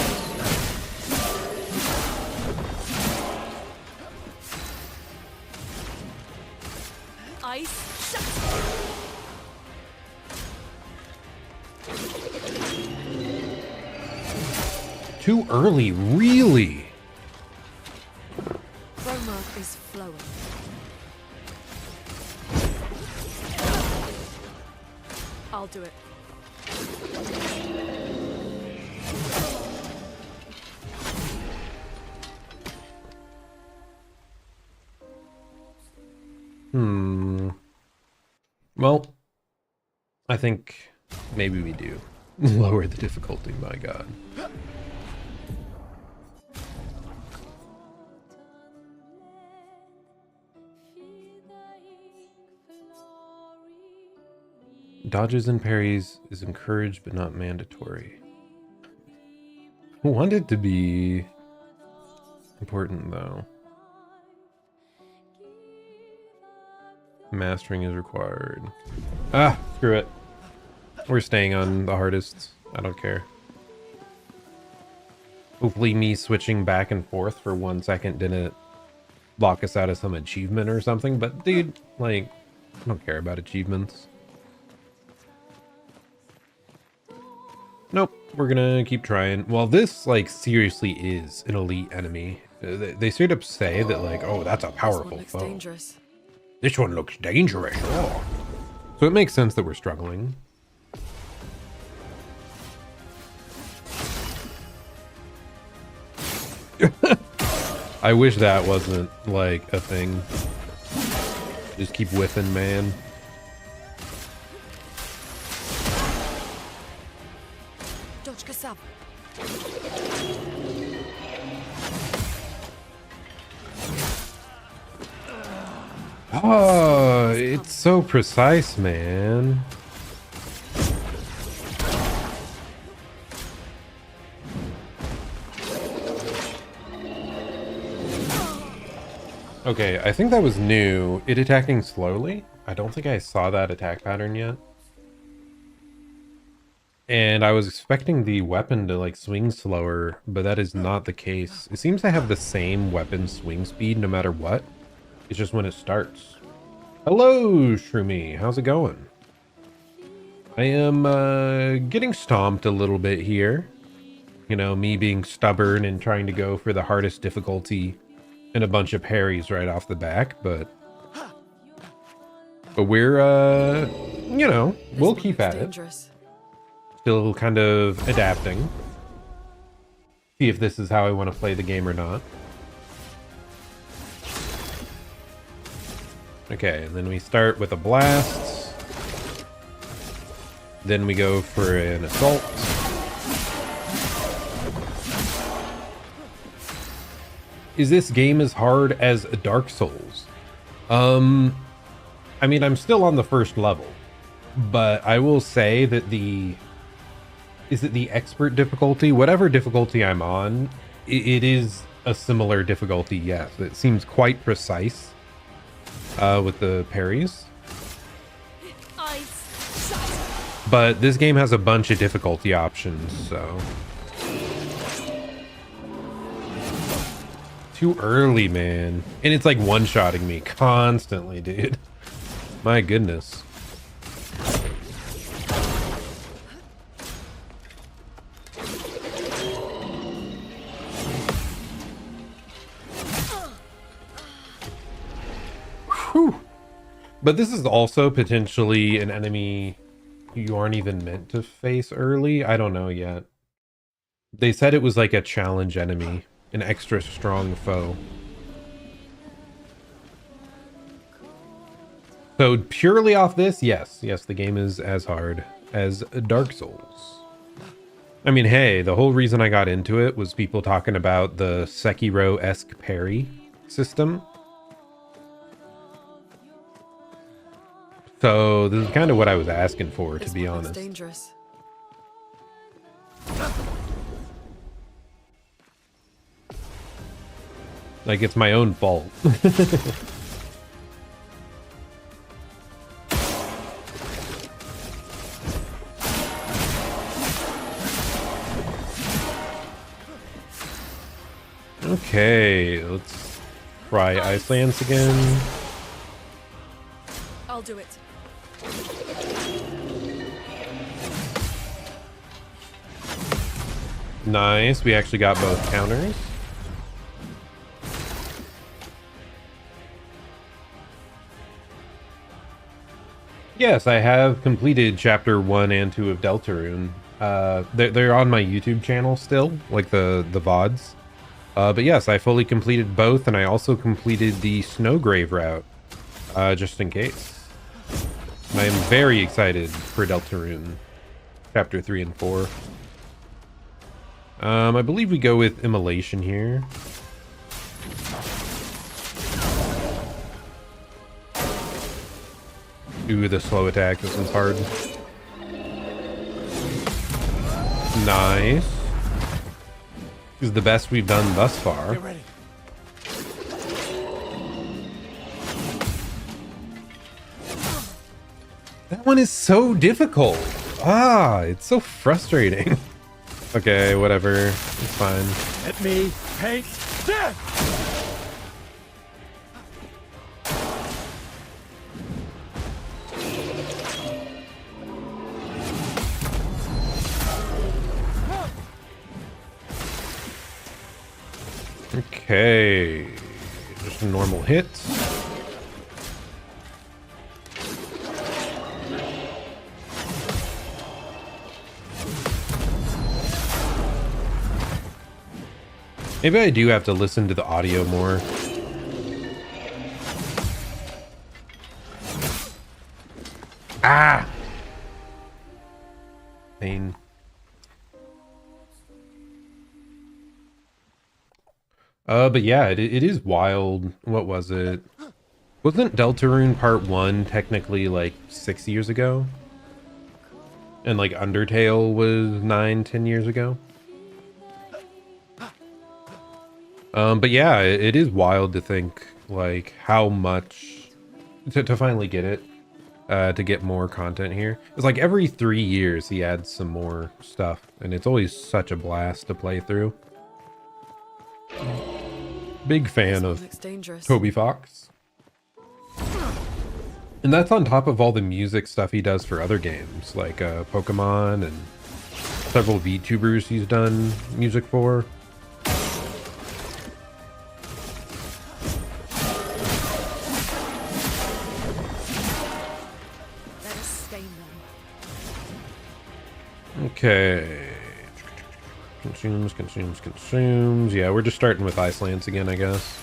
Speaker 2: Ice shut.
Speaker 1: Too early, really?
Speaker 2: Chroma is flowing. I'll do it.
Speaker 1: Well, I think maybe we do. Lower the difficulty, my god. Dodges and parries is encouraged but not mandatory. I want it to be important though. Mastering is required. Ah, screw it. We're staying on the hardest. I don't care. Hopefully me switching back and forth for 1 second didn't lock us out of some achievement or something. But dude, like, I don't care about achievements. Nope, we're gonna keep trying. Well, this, like, seriously is an elite enemy. They straight up say that, like, oh, that's a powerful foe.
Speaker 2: Dangerous.
Speaker 1: This one looks dangerous. Oh. So it makes sense that we're struggling. I wish that wasn't, like, a thing. Just keep whiffing, man. Oh, it's so precise, man. Okay, I think that was new. It attacking slowly? I don't think I saw that attack pattern yet. And I was expecting the weapon to, like, swing slower, but that is not the case. It seems to have the same weapon swing speed no matter what. It's just when it starts. Hello, Shroomy. How's it going? I am getting stomped a little bit here. You know, me being stubborn and trying to go for the hardest difficulty and a bunch of parries right off the back, but we're you know, we'll keep at it. Still kind of adapting. See if this is how I want to play the game or not. Okay, and then we start with a blast. Then we go for an assault. Is this game as hard as Dark Souls? I mean, I'm still on the first level, but I will say that is it the expert difficulty? Whatever difficulty I'm on, it is a similar difficulty, yes. It seems quite precise with the parries. But this game has a bunch of difficulty options, so... Too early, man. And it's like one-shotting me constantly, dude. My goodness. Whew. But this is also potentially an enemy you aren't even meant to face early. I don't know yet. They said it was like a challenge enemy. An extra strong foe. So purely off this, yes, the game is as hard as Dark Souls. I mean, hey, the whole reason I got into it was people talking about the Sekiro-esque parry system. So this is kind of what I was asking for, to be honest.
Speaker 2: Dangerous.
Speaker 1: Like, it's my own fault. let's try Ice Lance again.
Speaker 2: I'll do it.
Speaker 1: Nice, we actually got both counters. Yes, I have completed chapter 1 and 2 of Deltarune. They're on my YouTube channel still, like the VODs. But yes, I fully completed both, and I also completed the Snowgrave route, just in case. And I am very excited for Deltarune, chapter 3 and 4. I believe we go with Immolation here. Ooh, the slow attack. This one's hard. Nice. This is the best we've done thus far.
Speaker 3: Get ready.
Speaker 1: That one is so difficult. Ah, it's so frustrating. Okay, whatever. It's fine.
Speaker 3: Let me paint death!
Speaker 1: Okay. Just a normal hit. Maybe I do have to listen to the audio more. Ah! Pain. But yeah, it is wild. What was it? Wasn't Deltarune Part 1 technically like 6 years ago? And like Undertale was 9-10 years ago? But yeah, it is wild to think like how much to finally get it, to get more content here. It's like every 3 years he adds some more stuff, and it's always such a blast to play through. Big fan of
Speaker 2: Looks dangerous.
Speaker 1: Toby Fox. And that's on top of all the music stuff he does for other games, like Pokemon and several Vtubers he's done music for.
Speaker 2: Let us stain them.
Speaker 1: Okay. Consumes. Yeah, we're just starting with Ice Lance again, I guess.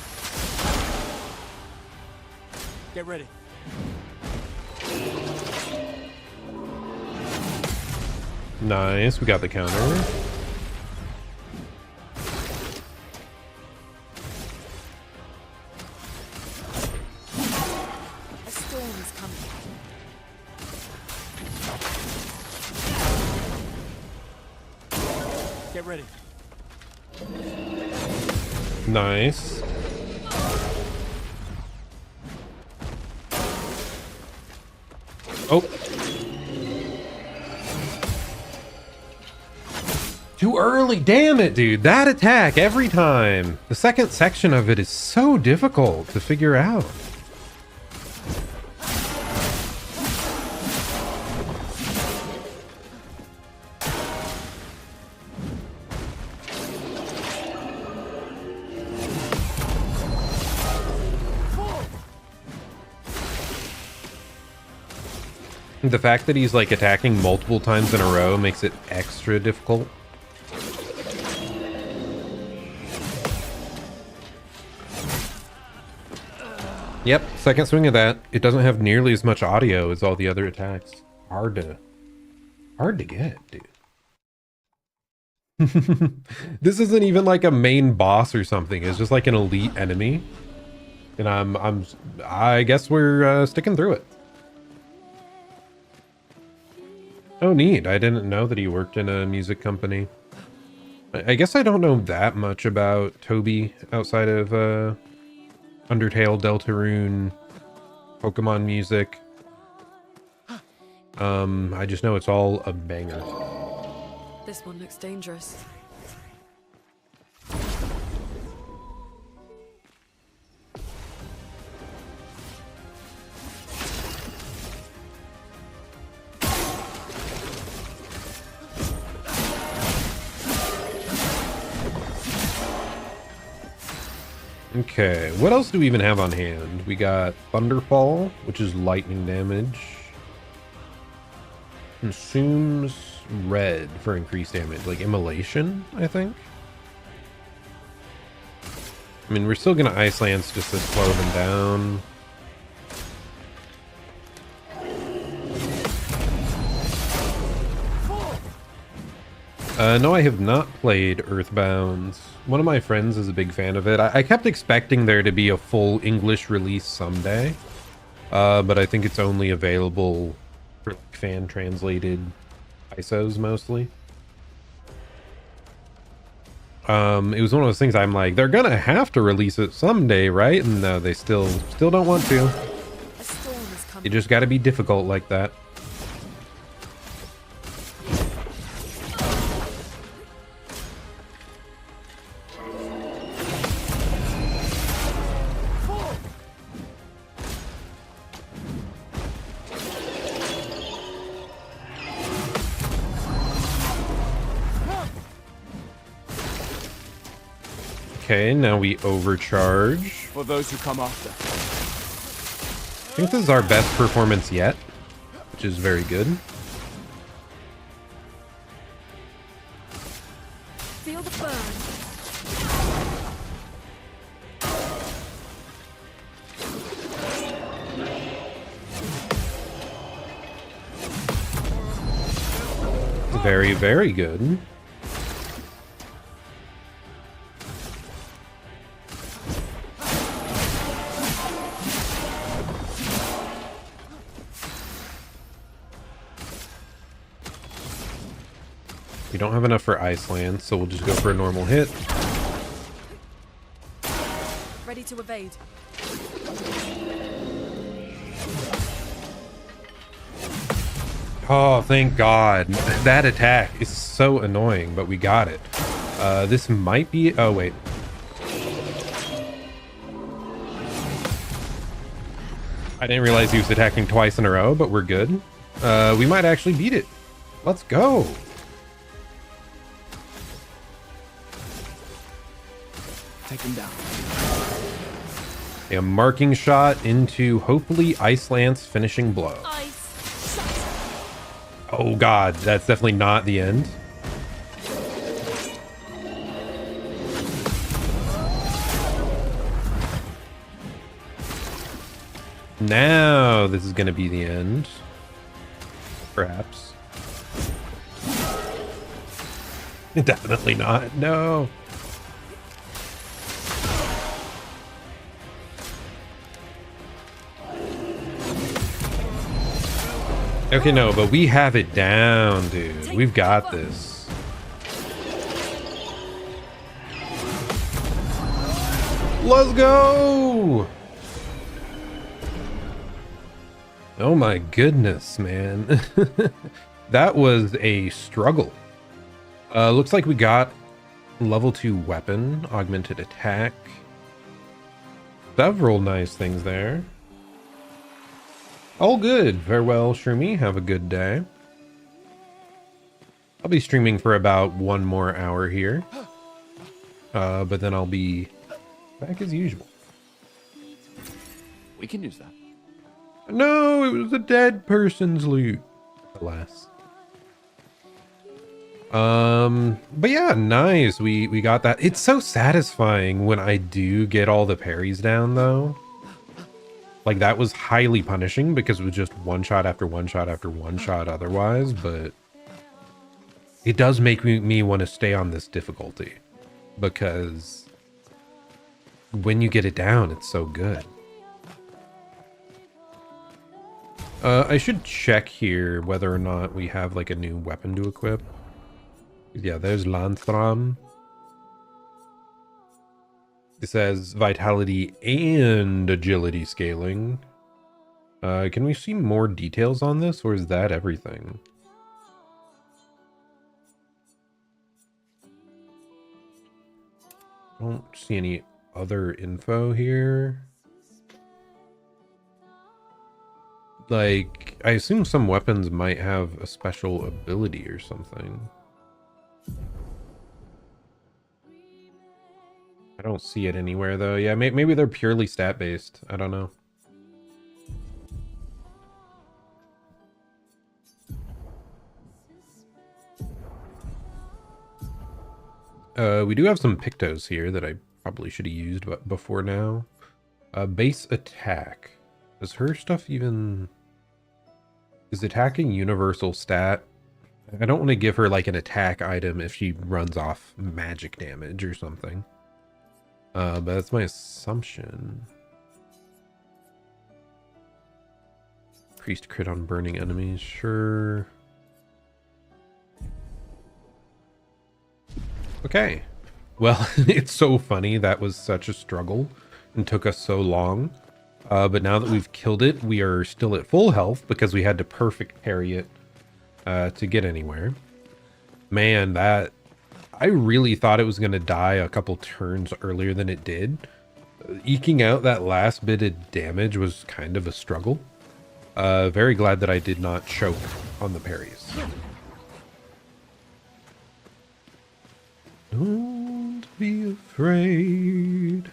Speaker 3: Get ready.
Speaker 1: Nice, we got the counter.
Speaker 2: A storm is coming.
Speaker 3: Get ready.
Speaker 1: Nice. Oh. Too early. Damn it, dude. That attack every time. The second section of it is so difficult to figure out. The fact that he's like attacking multiple times in a row makes it extra difficult. Yep, second swing of that. It doesn't have nearly as much audio as all the other attacks. Hard to get, dude. This isn't even like a main boss or something. It's just like an elite enemy. And I guess we're sticking through it. Oh, neat. I didn't know that he worked in a music company. I guess I don't know that much about Toby outside of Undertale, Deltarune, Pokemon music. I just know it's all a banger.
Speaker 2: This one looks dangerous.
Speaker 1: Okay, what else do we even have on hand? We got Thunderfall, which is lightning damage. Consumes red for increased damage, like Immolation, I think. I mean, we're still gonna Ice Lance just to slow them down. No, I have not played Earthbound. One of my friends is a big fan of it. I kept expecting there to be a full English release someday, but I think it's only available for like, fan-translated ISOs mostly. It was one of those things I'm like, they're gonna have to release it someday, right? And no, they still don't want to.
Speaker 2: A storm is coming.
Speaker 1: You just gotta be difficult like that. Okay, now we overcharge.
Speaker 3: For those who come after.
Speaker 1: I think this is our best performance yet, which is very good.
Speaker 2: Feel the burn.
Speaker 1: Very, very good. We don't have enough for Ice Lance, so we'll just go for a normal hit.
Speaker 2: Ready to evade.
Speaker 1: Oh, thank God. That attack is so annoying, but we got it. This might be... Oh, wait. I didn't realize he was attacking twice in a row, but we're good. We might actually beat it. Let's go.
Speaker 3: Take him down.
Speaker 1: A marking shot into, hopefully, Ice Lance finishing blow.
Speaker 2: Ice.
Speaker 1: Oh God, that's definitely not the end. Now this is going to be the end. Perhaps. Definitely not. No. Okay, no, but we have it down, dude. We've got this. Let's go! Oh my goodness, man. That was a struggle. Looks like we got level 2 weapon, augmented attack. Several nice things there. All good. Farewell, Shroomy. Have a good day. I'll be streaming for about 1 more hour here. But then I'll be back as usual.
Speaker 3: We can use that.
Speaker 1: No, it was a dead person's loot. Alas. But yeah, nice. We got that. It's so satisfying when I do get all the parries down, though. Like, that was highly punishing because it was just one shot after one shot after one shot otherwise, but it does make me want to stay on this difficulty because when you get it down, it's so good. I should check here whether or not we have like a new weapon to equip. Yeah, there's Lanthram. It says vitality and agility scaling. Can we see more details on this, or is that everything? Don't see any other info here. Like, I assume some weapons might have a special ability or something. I I don't see it anywhere though. Yeah, maybe they're purely stat based. I don't know. We do have some Pictos here that I probably should have used before now. Base attack. Does her stuff even... Is attacking universal stat? I don't want to give her like an attack item if she runs off magic damage or something. But that's my assumption. Increased crit on burning enemies, sure. Okay. Well, it's so funny. That was such a struggle and took us so long. But now that we've killed it, we are still at full health because we had to perfect parry it to get anywhere. Man, that... I really thought it was going to die a couple turns earlier than it did. Eking out that last bit of damage was kind of a struggle. Very glad that I did not choke on the parries. Don't be afraid.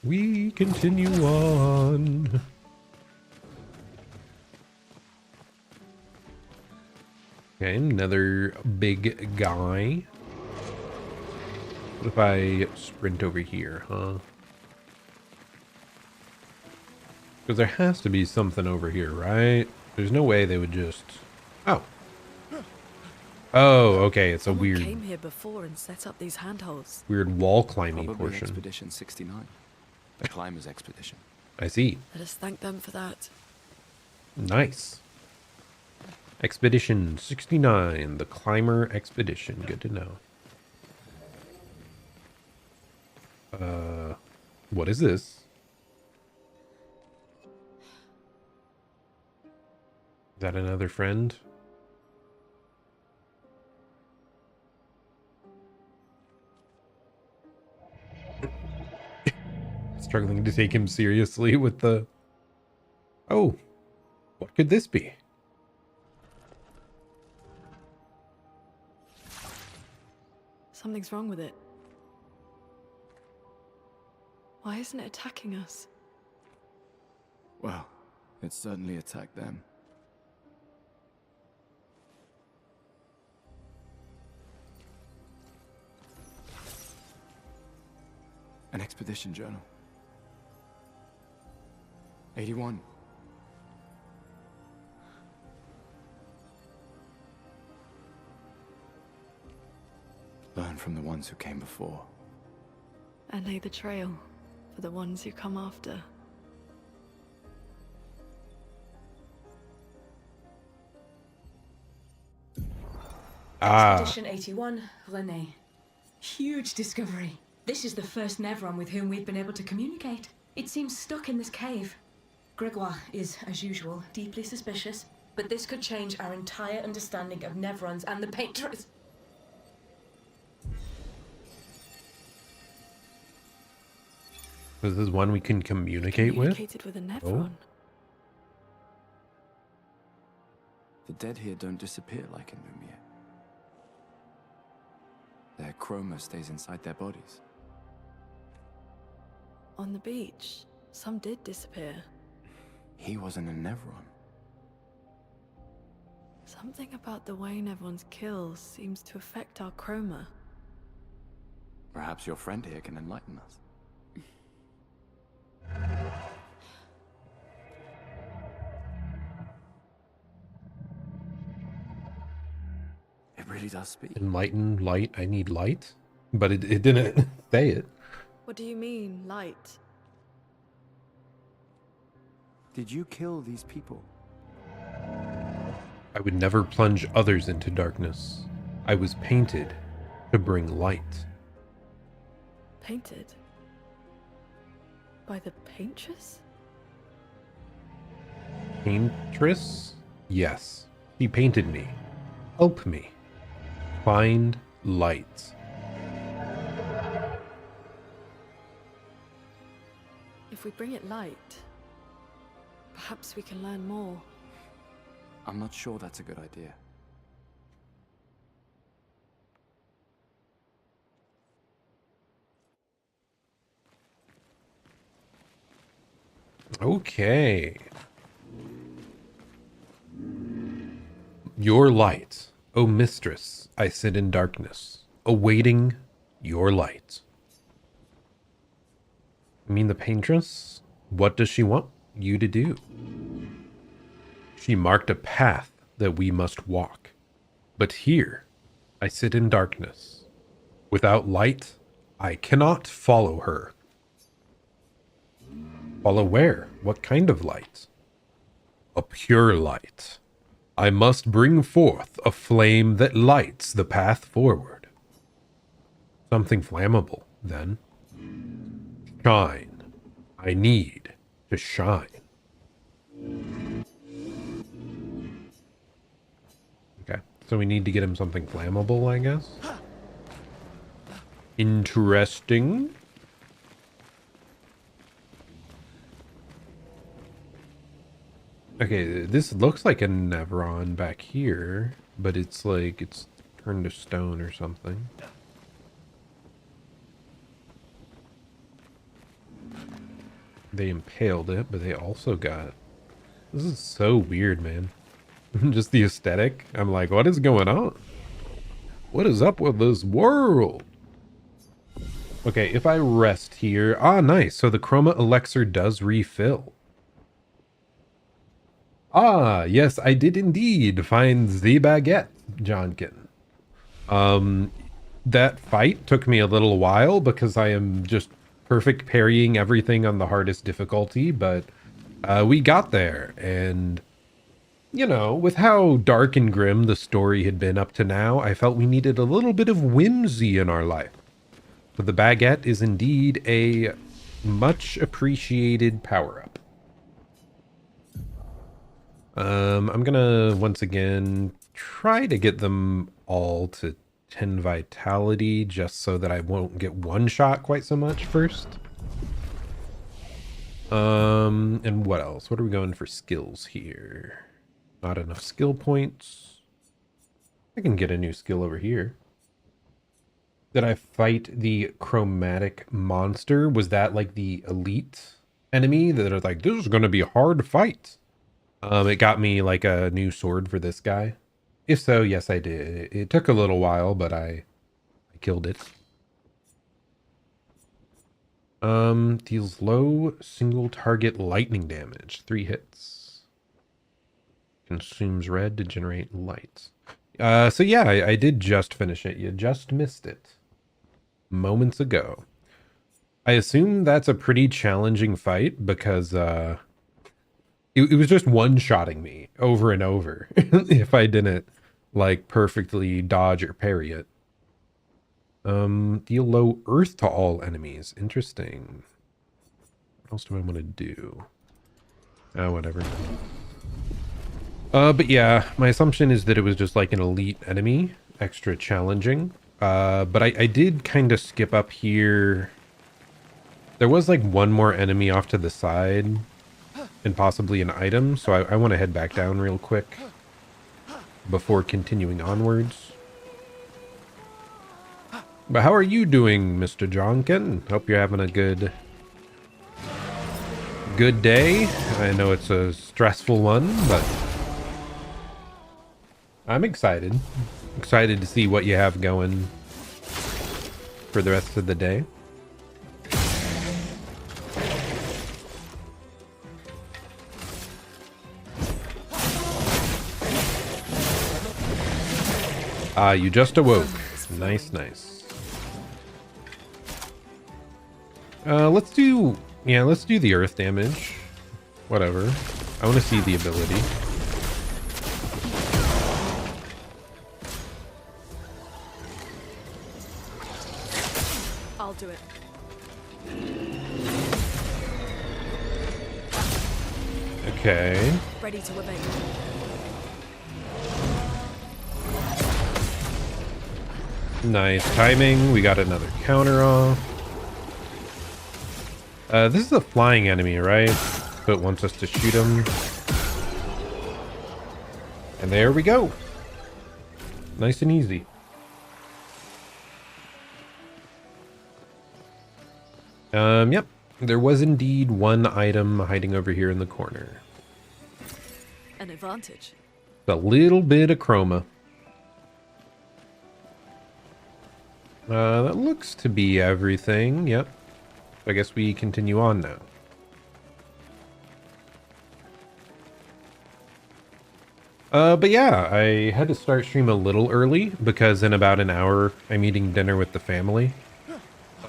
Speaker 1: We continue on. Okay, another big guy. What if I sprint over here, huh? Because there has to be something over here, right? There's no way they would just... Oh. Oh, okay, it's a
Speaker 2: Someone
Speaker 1: weird...
Speaker 2: came here before and set up these handholds.
Speaker 1: Weird wall climbing
Speaker 3: Probably
Speaker 1: portion.
Speaker 3: Expedition 69. The Climbers Expedition.
Speaker 1: I see.
Speaker 2: Let us thank them for that.
Speaker 1: Nice. Expedition 69, the Climber Expedition. Good to know. What is this? Is that another friend? Struggling to take him seriously with the... Oh, what could this be?
Speaker 2: Something's wrong with it. Why isn't it attacking us?
Speaker 3: Well, it certainly attacked them. An expedition journal. 81. Learn from the ones who came before.
Speaker 2: And lay the trail for the ones who come after.
Speaker 4: Expedition 81, René. Huge discovery. This is the first Nevron with whom we've been able to communicate. It seems stuck in this cave. Gregoire is, as usual, deeply suspicious, but this could change our entire understanding of Nevrons and the Painters.
Speaker 1: This is one we can communicate with?
Speaker 2: Communicated with a Nevron.
Speaker 3: The dead here don't disappear like in Lumiere. Their chroma stays inside their bodies.
Speaker 2: On the beach, some did disappear.
Speaker 3: He wasn't a Nevron.
Speaker 2: Something about the way Nevrons kill seems to affect our chroma.
Speaker 3: Perhaps your friend here can enlighten us. It really does speak.
Speaker 1: Enlighten, light, I need light? But it didn't say it.
Speaker 2: What do you mean, light?
Speaker 3: Did you kill these people?
Speaker 1: I would never plunge others into darkness. I was painted to bring light.
Speaker 2: Painted? By the Paintress?
Speaker 1: Paintress? Yes. He painted me. Help me. Find light.
Speaker 2: If we bring it light, perhaps we can learn more.
Speaker 3: I'm not sure that's a good idea.
Speaker 1: Okay. Your light, O mistress, I sit in darkness, awaiting your light. I mean, the paintress? What does she want you to do? She marked a path that we must walk. But here, I sit in darkness. Without light, I cannot follow her. Follow where? What kind of light? A pure light. I must bring forth a flame that lights the path forward. Something flammable, then. Shine. I need to shine. Okay, so we need to get him something flammable, I guess. Interesting. Okay, this looks like a Nevron back here, but it's like it's turned to stone or something. They impaled it, but they also got... This is so weird, man. Just the aesthetic. I'm like, what is going on? What is up with this world? Okay, if I rest here... Ah, nice. So the chroma elixir does refill. Ah, yes, I did indeed find the baguette, Johnkin. That fight took me a little while because I am just perfect parrying everything on the hardest difficulty, but we got there, and you know, with how dark and grim the story had been up to now, I felt we needed a little bit of whimsy in our life. So the baguette is indeed a much appreciated power-up. I'm gonna once again try to get them all to 10 vitality just so that I won't get one shot quite so much first. And what else? What are we going for skills here? Not enough skill points. I can get a new skill over here. Did I fight the chromatic monster? Was that like the elite enemy that are like, this is going to be a hard fight? It got me like a new sword for this guy. If so, yes, I did. It took a little while, but I killed it. Deals low single target lightning damage. 3 hits. Consumes red to generate light. So yeah, I did just finish it. You just missed it. Moments ago. I assume that's a pretty challenging fight because, it was just one-shotting me over and over if I didn't, like, perfectly dodge or parry it. Deal low earth to all enemies. Interesting. What else do I want to do? Oh, whatever. But yeah, my assumption is that it was just like an elite enemy. Extra challenging. But I did kind of skip up here. There was like one more enemy off to the side. And possibly an item, so I want to head back down real quick before continuing onwards. But how are you doing, Mr. Jonkin? Hope you're having a good day. I know it's a stressful one, but I'm excited. Excited to see what you have going for the rest of the day. Ah, you just awoke. Nice, nice. Let's do the earth damage. Whatever. I want to see the ability.
Speaker 2: I'll do it.
Speaker 1: Okay.
Speaker 2: Ready to obey.
Speaker 1: Nice timing. We got another counter off. This is a flying enemy, right? So it wants us to shoot him. And there we go. Nice and easy. Yep. There was indeed one item hiding over here in the corner.
Speaker 2: An advantage.
Speaker 1: A little bit of chroma. That looks to be everything. Yep. I guess we continue on now. But yeah, I had to start stream a little early because in about an hour I'm eating dinner with the family.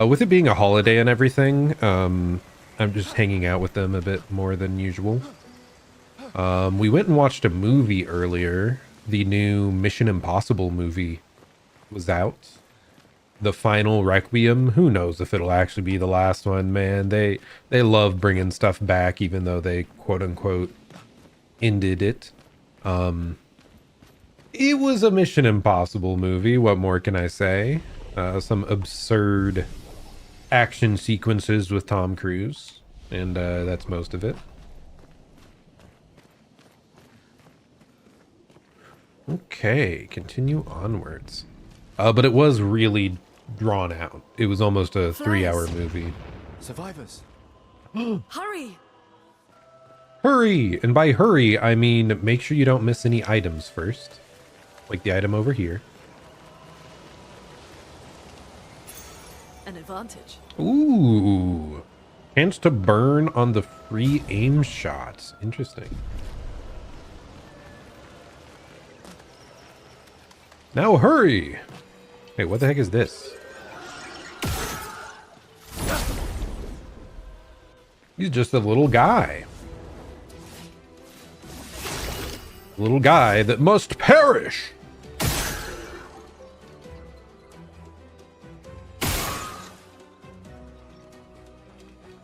Speaker 1: With it being a holiday and everything, I'm just hanging out with them a bit more than usual. We went and watched a movie earlier. The new Mission Impossible movie was out. The final Requiem. Who knows if it'll actually be the last one, man. They love bringing stuff back even though they quote unquote ended it. It was a Mission Impossible movie. What more can I say? Some absurd action sequences with Tom Cruise, and that's most of it. Okay, continue onwards. But it was really drawn out. It was almost a 3-hour movie.
Speaker 3: Survivors.
Speaker 2: Hurry!
Speaker 1: Hurry! And by hurry, I mean make sure you don't miss any items first. Like the item over here.
Speaker 2: An advantage.
Speaker 1: Ooh. Chance to burn on the free aim shots. Interesting. Now hurry! Wait, what the heck is this? He's just a little guy. Little guy that must perish!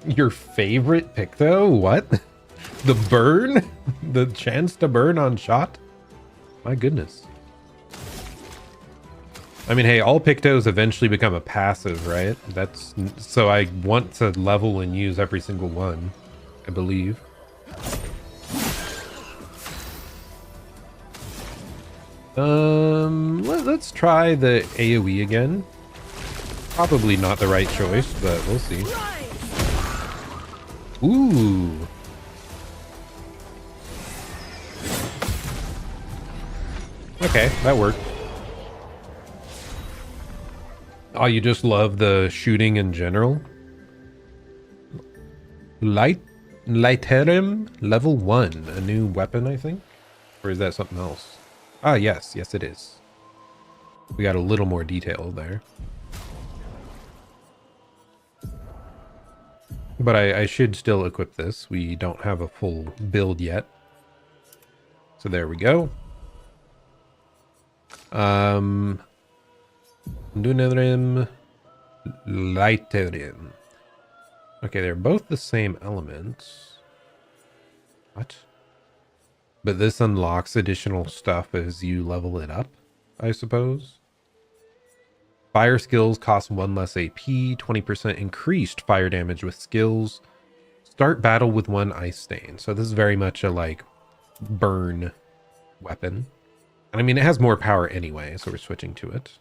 Speaker 1: Your favorite pick though? What? The burn? The chance to burn on shot? My goodness. I mean, hey, all Pictos eventually become a passive, right? That's so I want to level and use every single one, I believe. Let's try the AoE again. Probably not the right choice, but we'll see. Ooh. Okay, that worked. Oh, you just love the shooting in general? Lighterim level 1, a new weapon, I think? Or is that something else? Ah, yes, it is. We got a little more detail there. But I should still equip this. We don't have a full build yet. So there we go. Dunerim, Lighterim. Okay, they're both the same elements. What? But this unlocks additional stuff as you level it up, I suppose. Fire skills cost 1 less AP, 20% increased fire damage with skills. Start battle with 1 ice stain. So this is very much a like burn weapon. And I mean, it has more power anyway, so we're switching to it.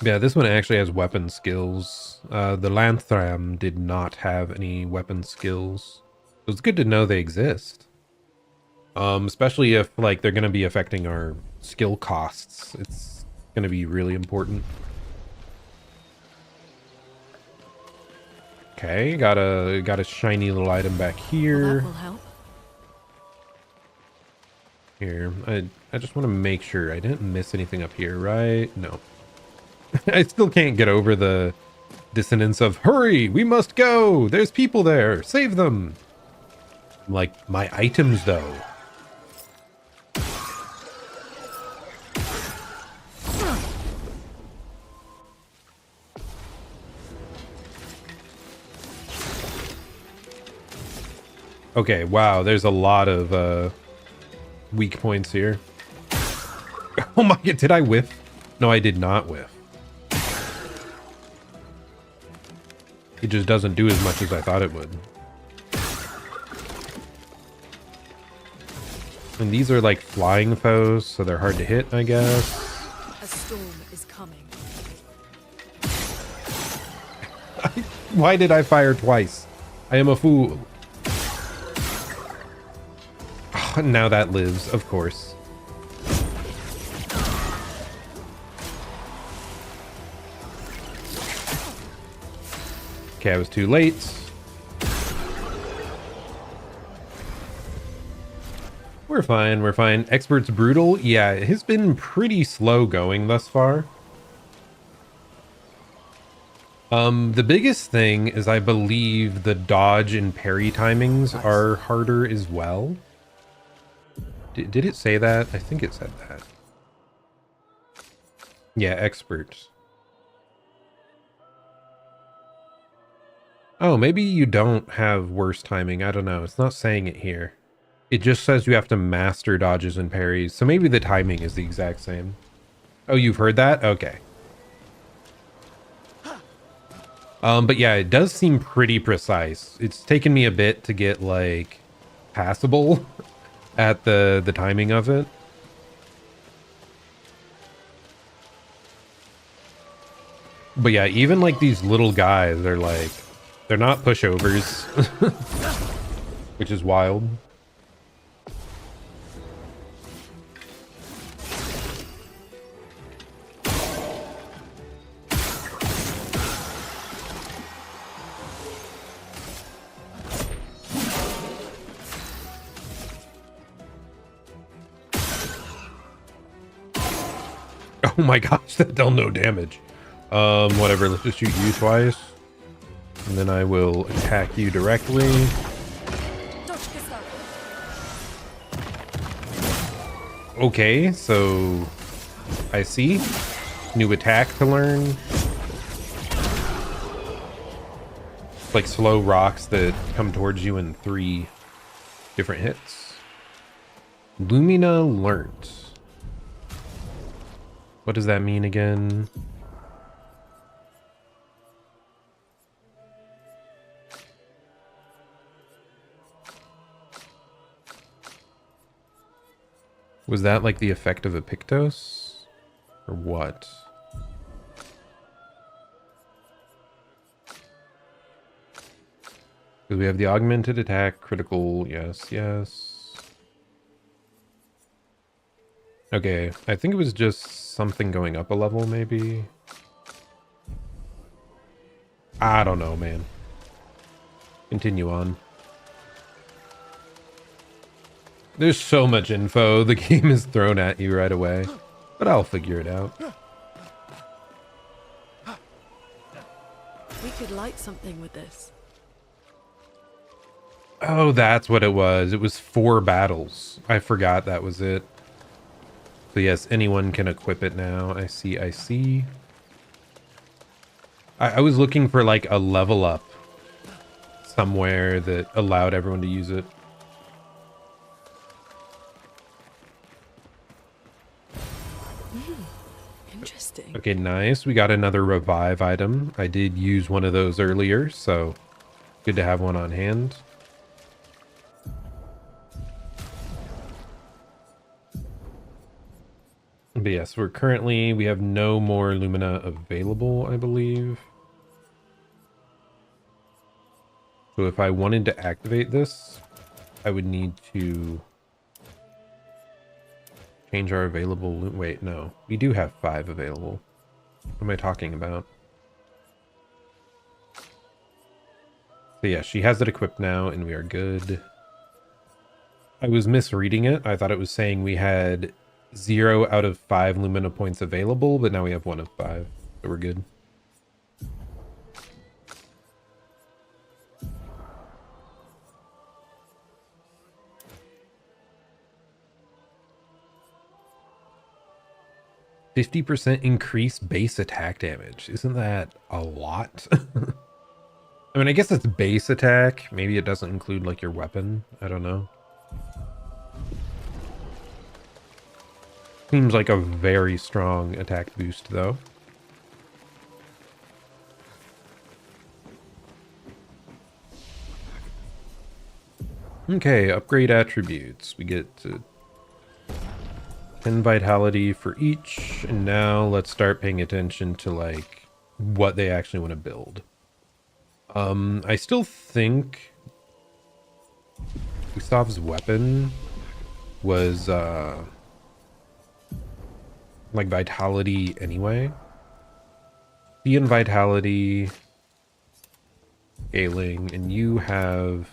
Speaker 1: Yeah, this one actually has weapon skills. The Lanthram did not have any weapon skills. So it's good to know they exist. Especially if like they're going to be affecting our skill costs. It's going to be really important. Okay, got a shiny little item back here.
Speaker 2: Well, that will help.
Speaker 1: Here, I just want to make sure I didn't miss anything up here, right? No. I still can't get over the dissonance of hurry, we must go. There's people there. Save them. Like my items though. Okay, wow, there's a lot of weak points here. Oh my god, did I whiff? No, I did not whiff. It just doesn't do as much as I thought it would. And these are like flying foes, so they're hard to hit, I guess.
Speaker 2: A storm is coming.
Speaker 1: Why did I fire twice? I am a fool. Oh, now that lives, of course. Okay, I was too late. We're fine, we're fine. Expert's brutal. Yeah, it has been pretty slow going thus far. The biggest thing is I believe the dodge and parry timings are harder as well. Did it say that? I think it said that. Yeah, expert. Oh, maybe you don't have worse timing. I don't know. It's not saying it here. It just says you have to master dodges and parries. So maybe the timing is the exact same. Oh, you've heard that? Okay. But yeah, it does seem pretty precise. It's taken me a bit to get like passable at the timing of it. But yeah, even like these little guys, they're not pushovers, which is wild. Oh my gosh, that dealt no damage. Whatever, let's just shoot you twice. And then I will attack you directly. Okay, so I see. New attack to learn. Like slow rocks that come towards you in 3 different hits. Lumina learnt. What does that mean again? Was that like the effect of a Pictos? Or what? Because we have the augmented attack, critical, yes, yes. Okay, I think it was just something going up a level, maybe. I don't know, man. Continue on. There's so much info the game is thrown at you right away, but I'll figure it out.
Speaker 2: We could light something with this.
Speaker 1: Oh, that's what it was. It was 4 battles. I forgot that was it. So yes, anyone can equip it now. I see, I see. I was looking for like a level up somewhere that allowed everyone to use it.
Speaker 2: Interesting.
Speaker 1: Okay, nice. We got another revive item. I did use one of those earlier, so good to have one on hand. But yes, we have no more Lumina available, I believe. So if I wanted to activate this, I would need to change our available... Wait, no. We do have 5 available. What am I talking about? So yeah, she has it equipped now, and we are good. I was misreading it. I thought it was saying we had 0 out of 5 Lumina points available, but now we have 1 of 5. So we're good. %50 increase base attack damage. Isn't that a lot? I mean, I guess it's base attack. Maybe it doesn't include like your weapon. I don't know. Seems like a very strong attack boost though. Okay, upgrade attributes. We get 10 vitality for each, and now let's start paying attention to like what they actually want to build. I still think Gustav's weapon was like vitality anyway. Be in vitality, scaling, and you have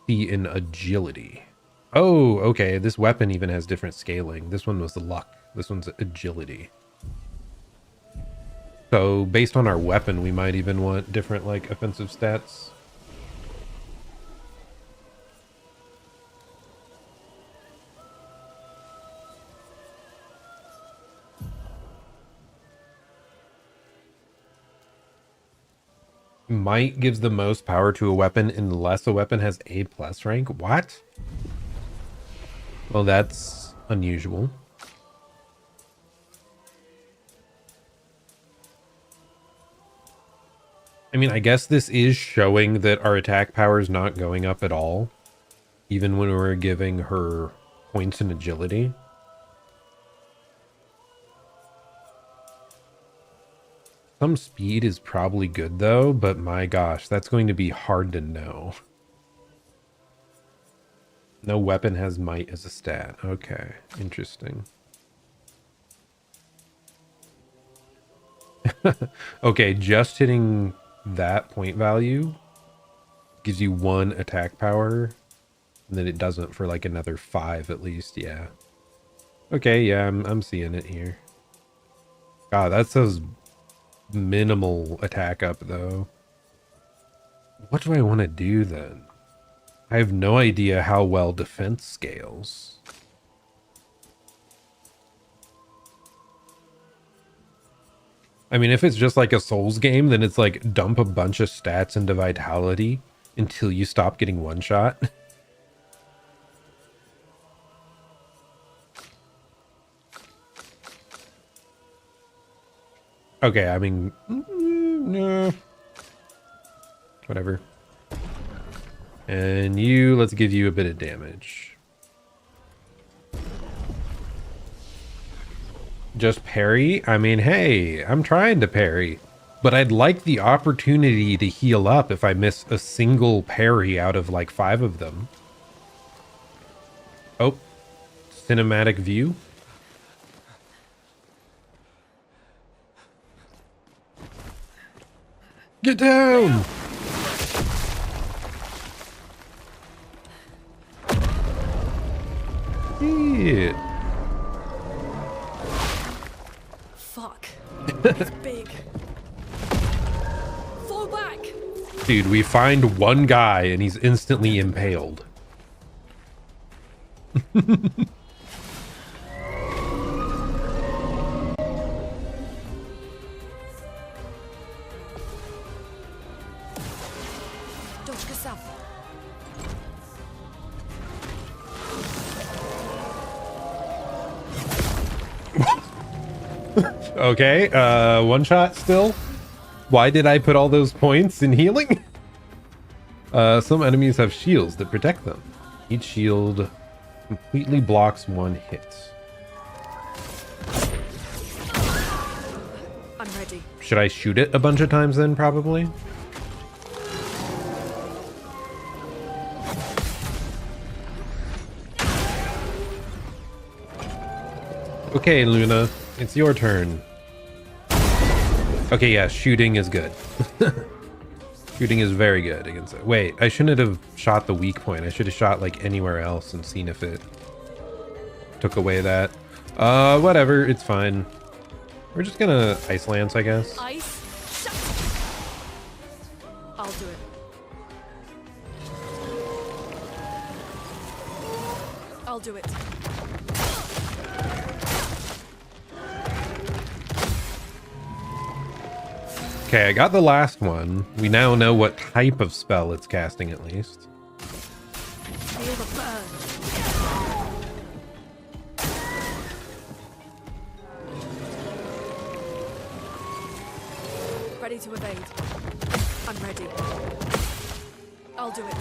Speaker 1: be in agility. Oh, okay. This weapon even has different scaling. This one was the luck. This one's agility. So based on our weapon, we might even want different like offensive stats. Might gives the most power to a weapon unless a weapon has A+ rank. What? Well, that's unusual. I mean, I guess this is showing that our attack power is not going up at all, even when we're giving her points in agility. Some speed is probably good though, but my gosh, that's going to be hard to know. No weapon has might as a stat. Okay, interesting. Okay, just hitting that point value gives you 1 attack power, and then it doesn't for like another 5 at least. Yeah. Okay, yeah, I'm seeing it here. God, that says minimal attack up though. What do I want to do then? I have no idea how well defense scales. I mean, if it's just like a Souls game, then it's like dump a bunch of stats into vitality until you stop getting one shot. Okay, I mean, no. Whatever. And you, let's give you a bit of damage. Just parry? I mean, hey, I'm trying to parry. But I'd like the opportunity to heal up if I miss a single parry out of like 5 of them. Oh, cinematic view. Get down! Shit.
Speaker 2: Fuck. It's big. Fall back!
Speaker 1: Dude, we find one guy and he's instantly impaled. Okay, one shot still. Why did I put all those points in healing? Some enemies have shields that protect them. Each shield completely blocks 1 hit.
Speaker 2: I'm ready.
Speaker 1: Should I shoot it a bunch of times then, probably? Okay, Luna, it's your turn. Okay, yeah, shooting is good. Shooting is very good against it. Wait, I shouldn't have shot the weak point. I should have shot like anywhere else and seen if it took away that. Whatever, it's fine. We're just gonna ice lance, I guess.
Speaker 2: Ice? Shut. I'll do it. I'll do it.
Speaker 1: Okay, I got the last one. We now know what type of spell it's casting at least.
Speaker 2: Feel the burn. Ready to evade. I'm ready. I'll do it.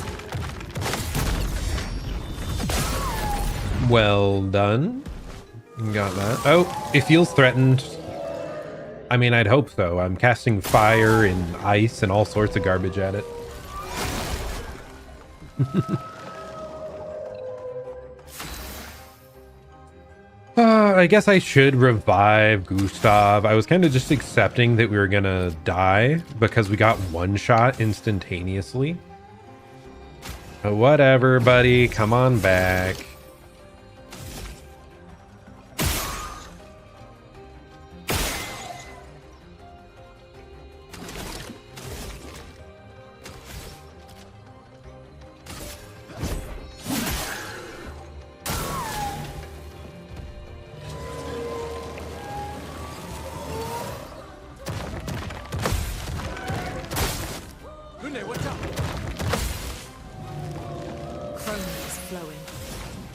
Speaker 1: Well done. Got that. Oh, it feels threatened. I mean, I'd hope so. I'm casting fire and ice and all sorts of garbage at it. I guess I should revive Gustav. I was kind of just accepting that we were gonna die because we got one shot instantaneously. But whatever, buddy. Come on back.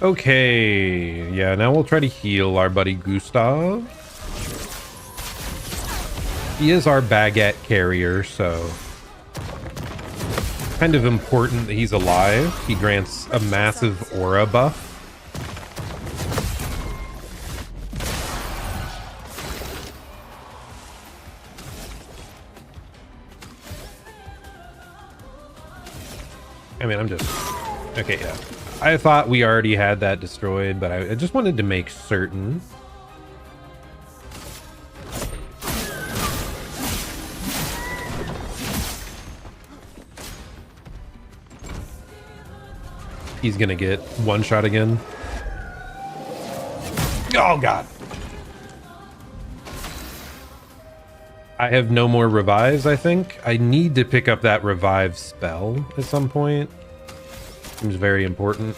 Speaker 1: Okay, yeah, now we'll try to heal our buddy Gustav. He is our baguette carrier, so kind of important that he's alive. He grants a massive aura buff. I mean, I'm just... Okay, yeah. I thought we already had that destroyed, but I just wanted to make certain. He's gonna get one shot again. Oh, God. I have no more revives, I think. I need to pick up that revive spell at some point. Seems very important.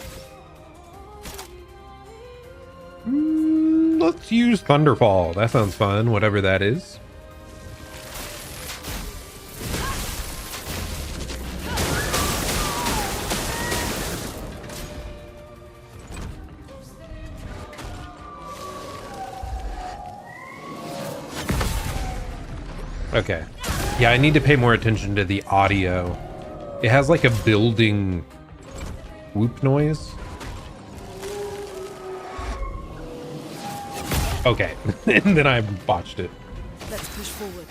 Speaker 1: Let's use Thunderfall. That sounds fun, whatever that is. Okay. Yeah, I need to pay more attention to the audio. It has like a building whoop noise. Okay, and then I botched it.
Speaker 2: Let's push forward.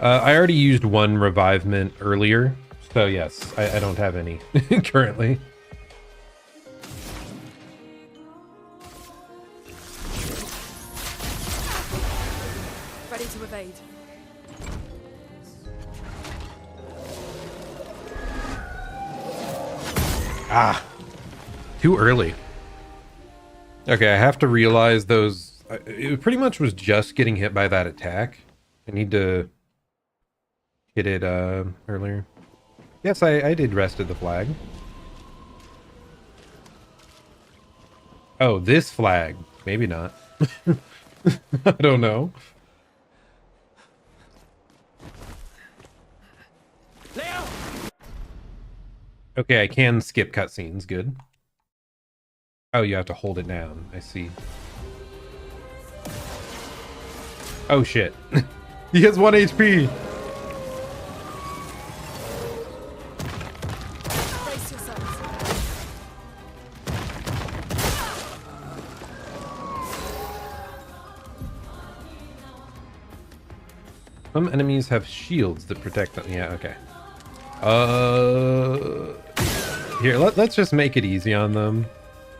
Speaker 1: I already used one revivement earlier, so yes, I don't have any currently.
Speaker 2: Ready to evade.
Speaker 1: Ah, too early. Okay, I have to realize those... It pretty much was just getting hit by that attack. I need to hit it earlier. Yes, I did rested the flag. Oh, this flag. Maybe not. I don't know. Okay, I can skip cutscenes. Good. Oh, you have to hold it down. I see. Oh, shit. He has 1 HP.
Speaker 2: Brace yourselves.
Speaker 1: Some enemies have shields that protect them. Yeah, okay. Here, let's just make it easy on them.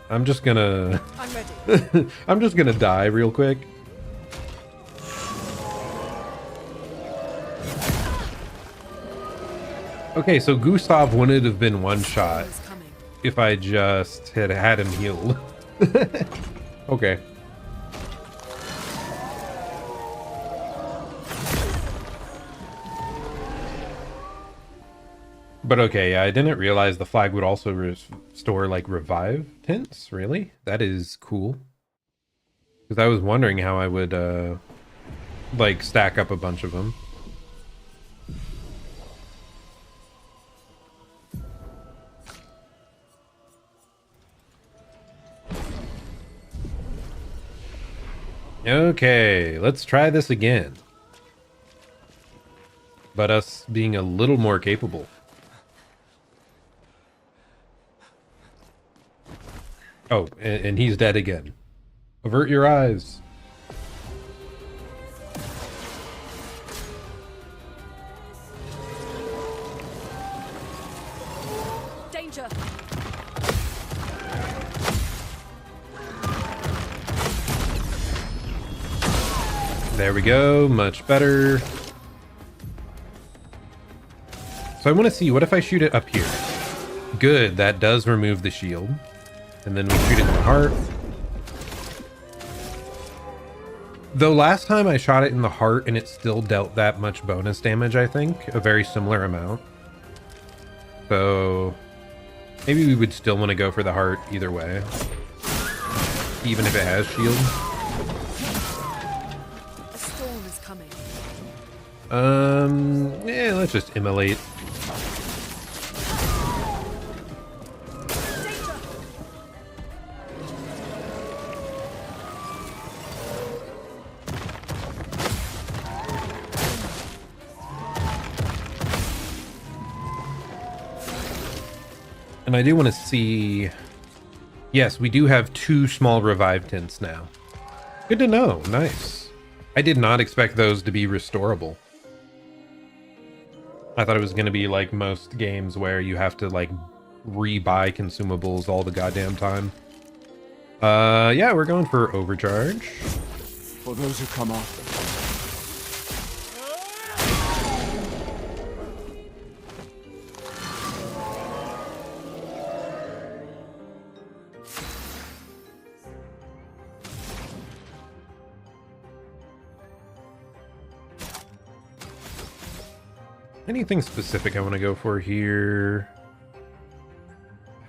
Speaker 1: I'm just gonna...
Speaker 2: I'm ready.
Speaker 1: I'm just gonna die real quick. Okay, so Gustav wouldn't have been one shot
Speaker 2: It's coming.
Speaker 1: if I just had him healed. Okay. But okay, I didn't realize the flag would also restore like revive tints. Really? That is cool. Because I was wondering how I would like stack up a bunch of them. Okay, let's try this again. But us being a little more capable. Oh, and he's dead again. Avert your eyes.
Speaker 2: Danger!
Speaker 1: There we go, much better. So I want to see, what if I shoot it up here? Good, that does remove the shield. And then we shoot it in the heart. Though last time I shot it in the heart and it still dealt that much bonus damage, I think. A very similar amount. So maybe we would still want to go for the heart either way. Even if it has shield.
Speaker 2: A storm is coming.
Speaker 1: Yeah, let's just immolate. And I do want to see... Yes, we do have 2 small revive tints now. Good to know. Nice. I did not expect those to be restorable. I thought it was going to be like most games where you have to like rebuy consumables all the goddamn time. Yeah, we're going for overcharge.
Speaker 3: For those who come after.
Speaker 1: Anything specific I want to go for here?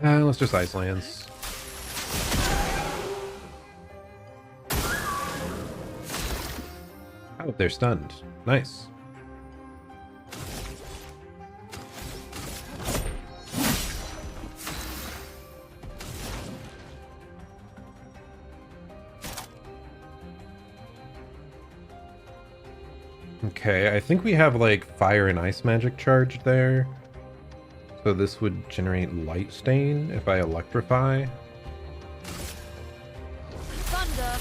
Speaker 1: Let's just Ice Lance. Oh, they're stunned. Nice. Okay, I think we have like fire and ice magic charged there. So this would generate light stain if I electrify.
Speaker 2: Thunder!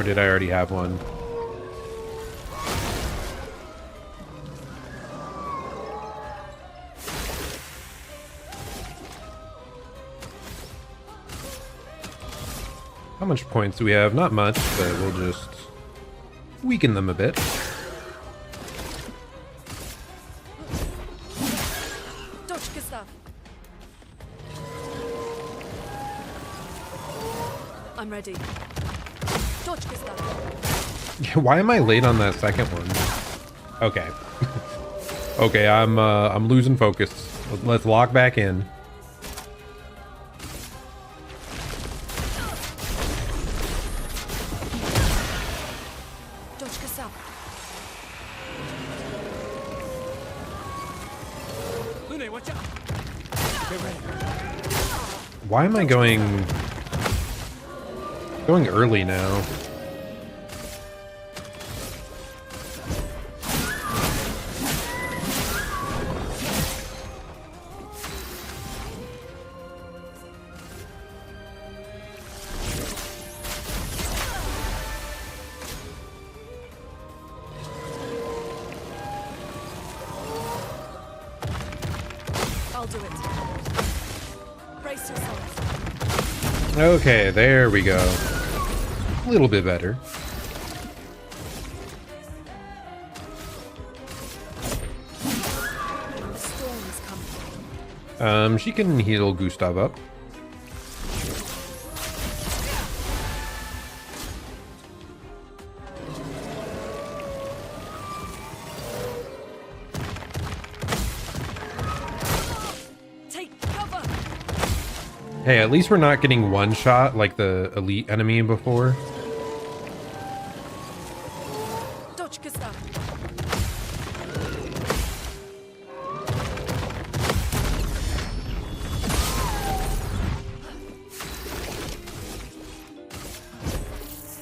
Speaker 1: Or did I already have one? How much points do we have? Not much, but we'll just weaken them a bit.
Speaker 2: Dodge, Gustav! I'm ready. Dodge, Gustav!
Speaker 1: Why am I late on that second one? Okay. Okay, I'm losing focus. Let's lock back in.
Speaker 2: Dodge, Gustav!
Speaker 3: Lune, watch out! Get ready.
Speaker 1: Why am I going early now?
Speaker 2: I'll do it. Brace yourself.
Speaker 1: Okay, there we go. A little bit better.
Speaker 2: A storm is coming.
Speaker 1: She can heal Gustav up.
Speaker 2: Take cover!
Speaker 1: Hey, at least we're not getting one shot like the elite enemy before.
Speaker 2: Dodge, Gustav!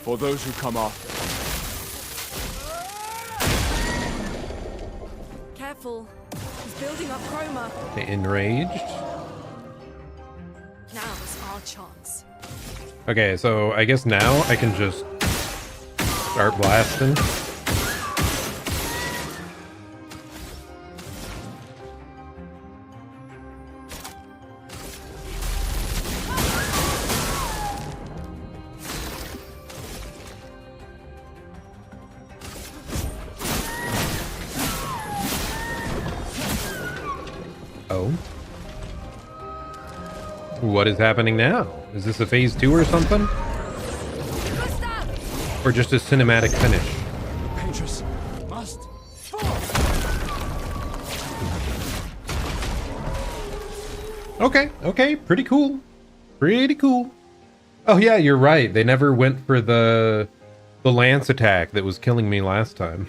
Speaker 3: For those who come after.
Speaker 2: Careful. He's building up chroma.
Speaker 1: Okay, enraged.
Speaker 2: Now's our chance.
Speaker 1: Okay, so I guess now I can just start blasting. Uh-oh. What is happening now? Is this a phase 2 or something? Or just a cinematic finish?
Speaker 3: Petrus must fall.
Speaker 1: Okay, pretty cool. Pretty cool. Oh yeah, you're right. They never went for the lance attack that was killing me last time.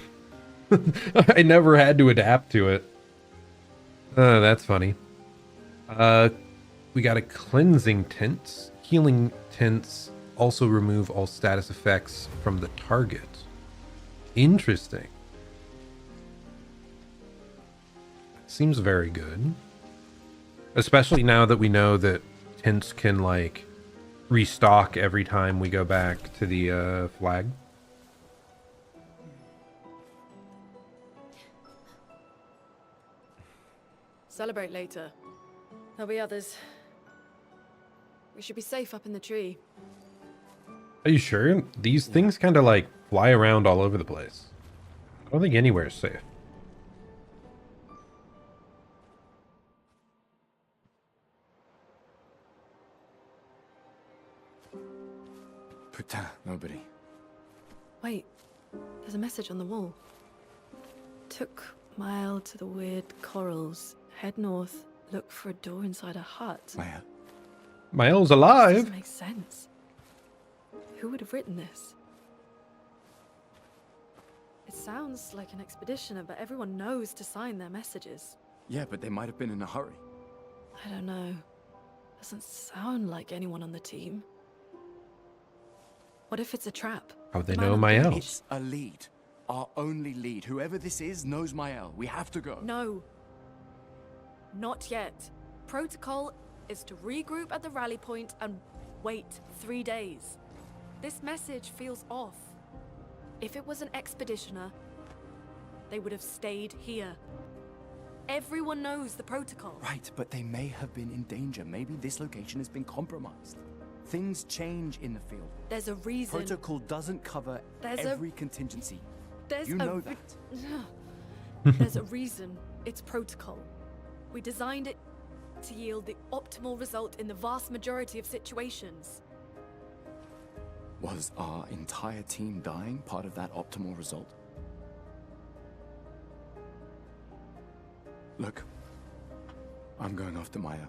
Speaker 1: I never had to adapt to it. That's funny. We got a cleansing tint. Healing tints also remove all status effects from the target. Interesting. Seems very good. Especially now that we know that tints can, like, restock every time we go back to the flag.
Speaker 2: Celebrate later. There'll be others. We should be safe up in the tree.
Speaker 1: Are you sure? These things kind of, like, fly around all over the place. I don't think anywhere is safe.
Speaker 3: Putain, nobody.
Speaker 2: Wait, there's a message on the wall. Took mile to the weird corals. Head north. Look for a door inside a hut.
Speaker 3: Maya.
Speaker 1: Miles
Speaker 2: This
Speaker 1: alive.
Speaker 2: doesn't make sense. Who would have written this? It sounds like an expeditioner, but everyone knows to sign their messages.
Speaker 3: Yeah, but they might have been in a hurry.
Speaker 2: I don't know. Doesn't sound like anyone on the team. What if it's a trap?
Speaker 1: How'd they
Speaker 2: The man
Speaker 1: know
Speaker 2: on the
Speaker 1: Mael?
Speaker 2: beach?
Speaker 3: It's a lead. Our only lead. Whoever this is knows Mael. We have to go.
Speaker 2: No. Not yet. Protocol is to regroup at the rally point and wait 3 days. This message feels off. If it was an expeditioner, they would have stayed here. Everyone knows the protocol.
Speaker 3: Right, but they may have been in danger. Maybe this location has been compromised. Things change in the field.
Speaker 2: There's a reason.
Speaker 3: Protocol doesn't cover
Speaker 2: There's
Speaker 3: every contingency.
Speaker 2: There's
Speaker 3: You
Speaker 2: a
Speaker 3: know
Speaker 2: re-
Speaker 3: that.
Speaker 2: There's a reason it's protocol. We designed it to yield the optimal result in the vast majority of situations.
Speaker 3: Was our entire team dying part of that optimal result? Look, I'm going after Maya.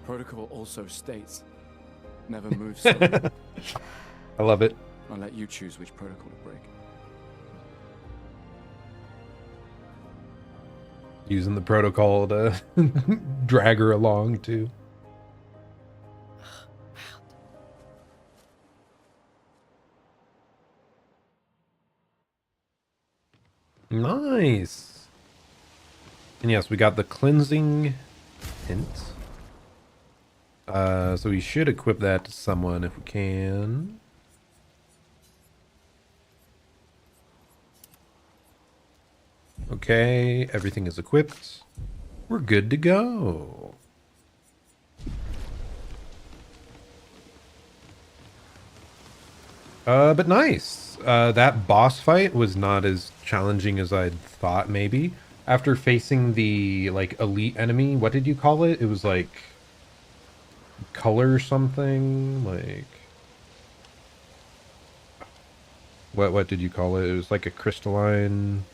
Speaker 3: Protocol also states, never move slowly.
Speaker 1: I love it.
Speaker 3: I'll let you choose which protocol to break.
Speaker 1: Using the protocol to drag her along too. Nice. And yes, we got the cleansing tint. So we should equip that to someone if we can. Okay, everything is equipped. We're good to go. But nice. That boss fight was not as challenging as I'd thought, maybe. After facing the, like, elite enemy, what did you call it? It was, like, color something? Like... What did you call it? It was like a crystalline...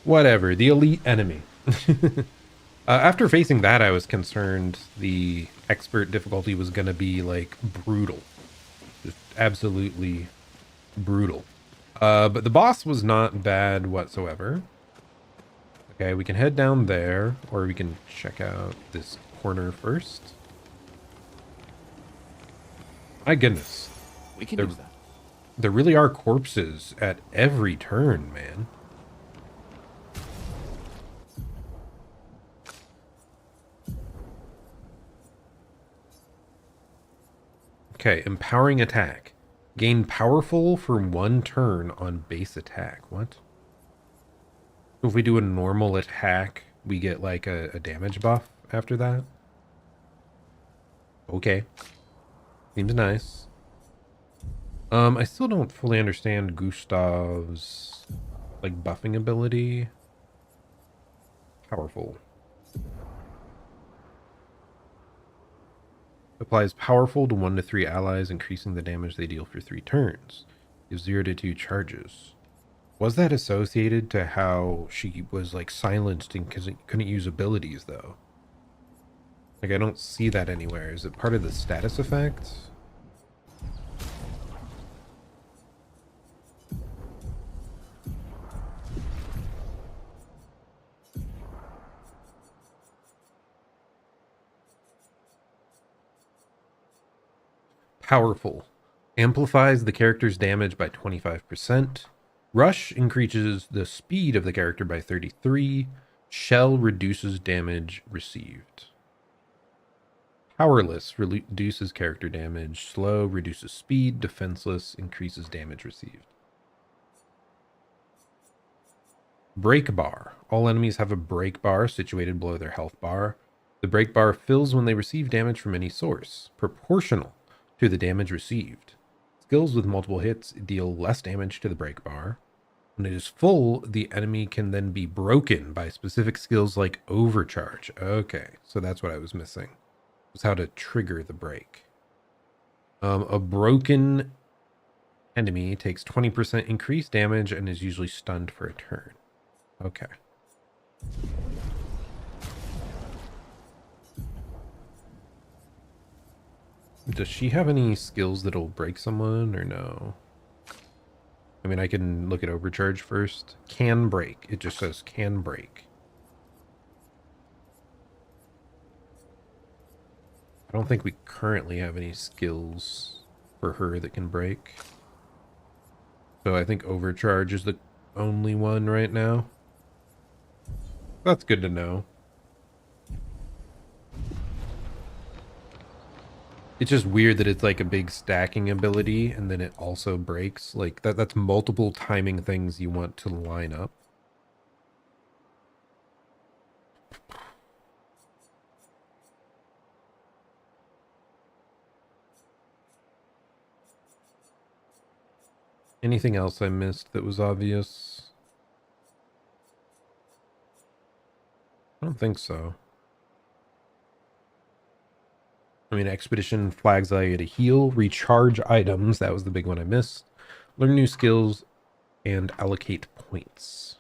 Speaker 1: Whatever, the elite enemy. After facing that, I was concerned the expert difficulty was going to be, like, brutal. Just absolutely brutal. But the boss was not bad whatsoever. Okay, we can head down there, or we can check out this corner first. My goodness.
Speaker 3: We can
Speaker 1: There-
Speaker 3: use that.
Speaker 1: There really are corpses at every turn, man. Okay, empowering attack. Gain powerful for 1 turn on base attack. What? If we do a normal attack, we get like a damage buff after that? Okay. Seems nice. I still don't fully understand Gustav's like buffing ability. Powerful. Applies powerful to 1 to 3 allies, increasing the damage they deal for 3 turns. Gives 0 to 2 charges. Was that associated to how she was like silenced and couldn't use abilities though? Like I don't see that anywhere. Is it part of the status effect? Powerful. Amplifies the character's damage by 25%. Rush increases the speed of the character by 33. Shell reduces damage received. Powerless reduces character damage. Slow reduces speed. Defenseless increases damage received. Break bar. All enemies have a break bar situated below their health bar. The break bar fills when they receive damage from any source, proportional to the damage received. Skills with multiple hits deal less damage to the break bar. When it is full, the enemy can then be broken by specific skills like overcharge. Okay, so that's what I was missing. Was how to trigger the break. A broken enemy takes 20% increased damage and is usually stunned for a turn. Okay. Does she have any skills that'll break someone or no? I mean, I can look at overcharge first. Can break. It just says can break. I don't think we currently have any skills for her that can break. So I think overcharge is the only one right now. That's good to know. It's just weird that it's like a big stacking ability and then it also breaks. Like that's multiple timing things you want to line up. Anything else I missed that was obvious? I don't think so. I mean, Expedition flags allow you to heal, recharge items. That was the big one I missed. Learn new skills and allocate points.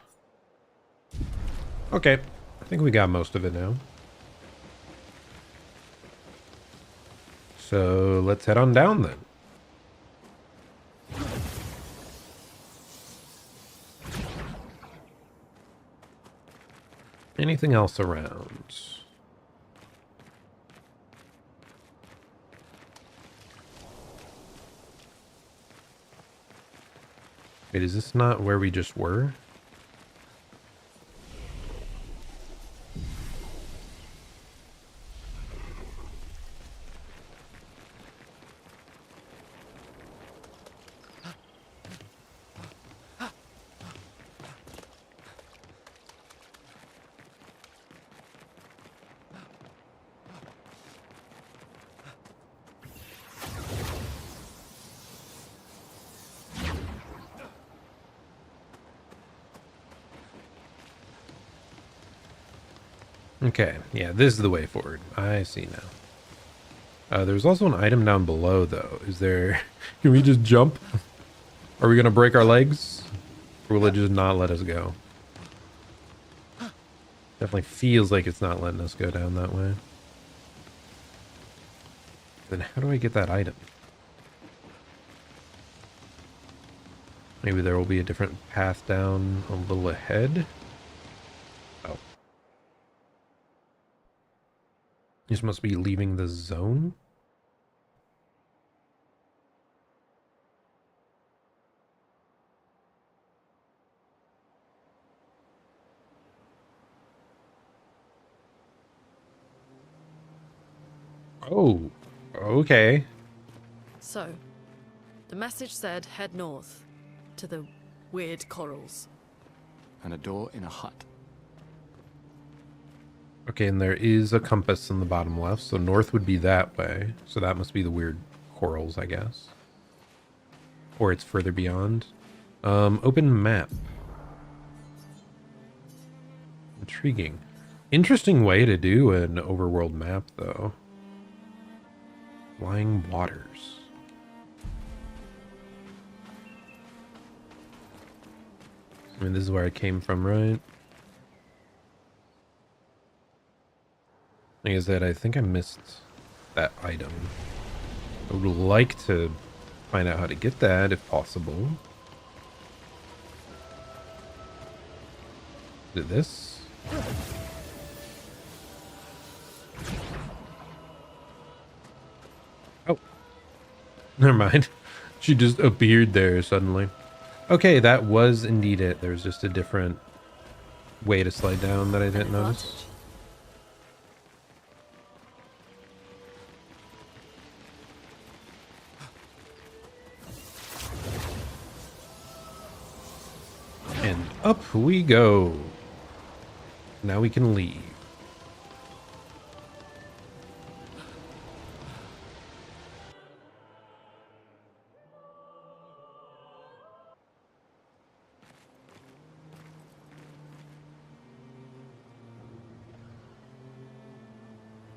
Speaker 1: Okay, I think we got most of it now. So let's head on down then. Anything else around? Wait, is this not where we just were? Okay, yeah, this is the way forward. I see now. There's also an item down below, though. Is there... Can we just jump? Are we going to break our legs? Or will it just not let us go? Definitely feels like it's not letting us go down that way. Then how do I get that item? Maybe there will be a different path down a little ahead? Oh. This must be leaving the zone? Oh, okay.
Speaker 2: So, the message said head north to the weird corals.
Speaker 3: And a door in a hut.
Speaker 1: Okay, and there is a compass in the bottom left, so north would be that way. So that must be the weird corals, I guess. Or it's further beyond. Open map. Intriguing. Interesting way to do an overworld map, though. Flying waters. I mean, this is where I came from, right? Like I said, I think I missed that item. I would like to find out how to get that, if possible. Is it this? Oh. Never mind. She just appeared there suddenly. Okay, that was indeed it. There's just a different way to slide down that I didn't notice. And up we go. Now we can leave.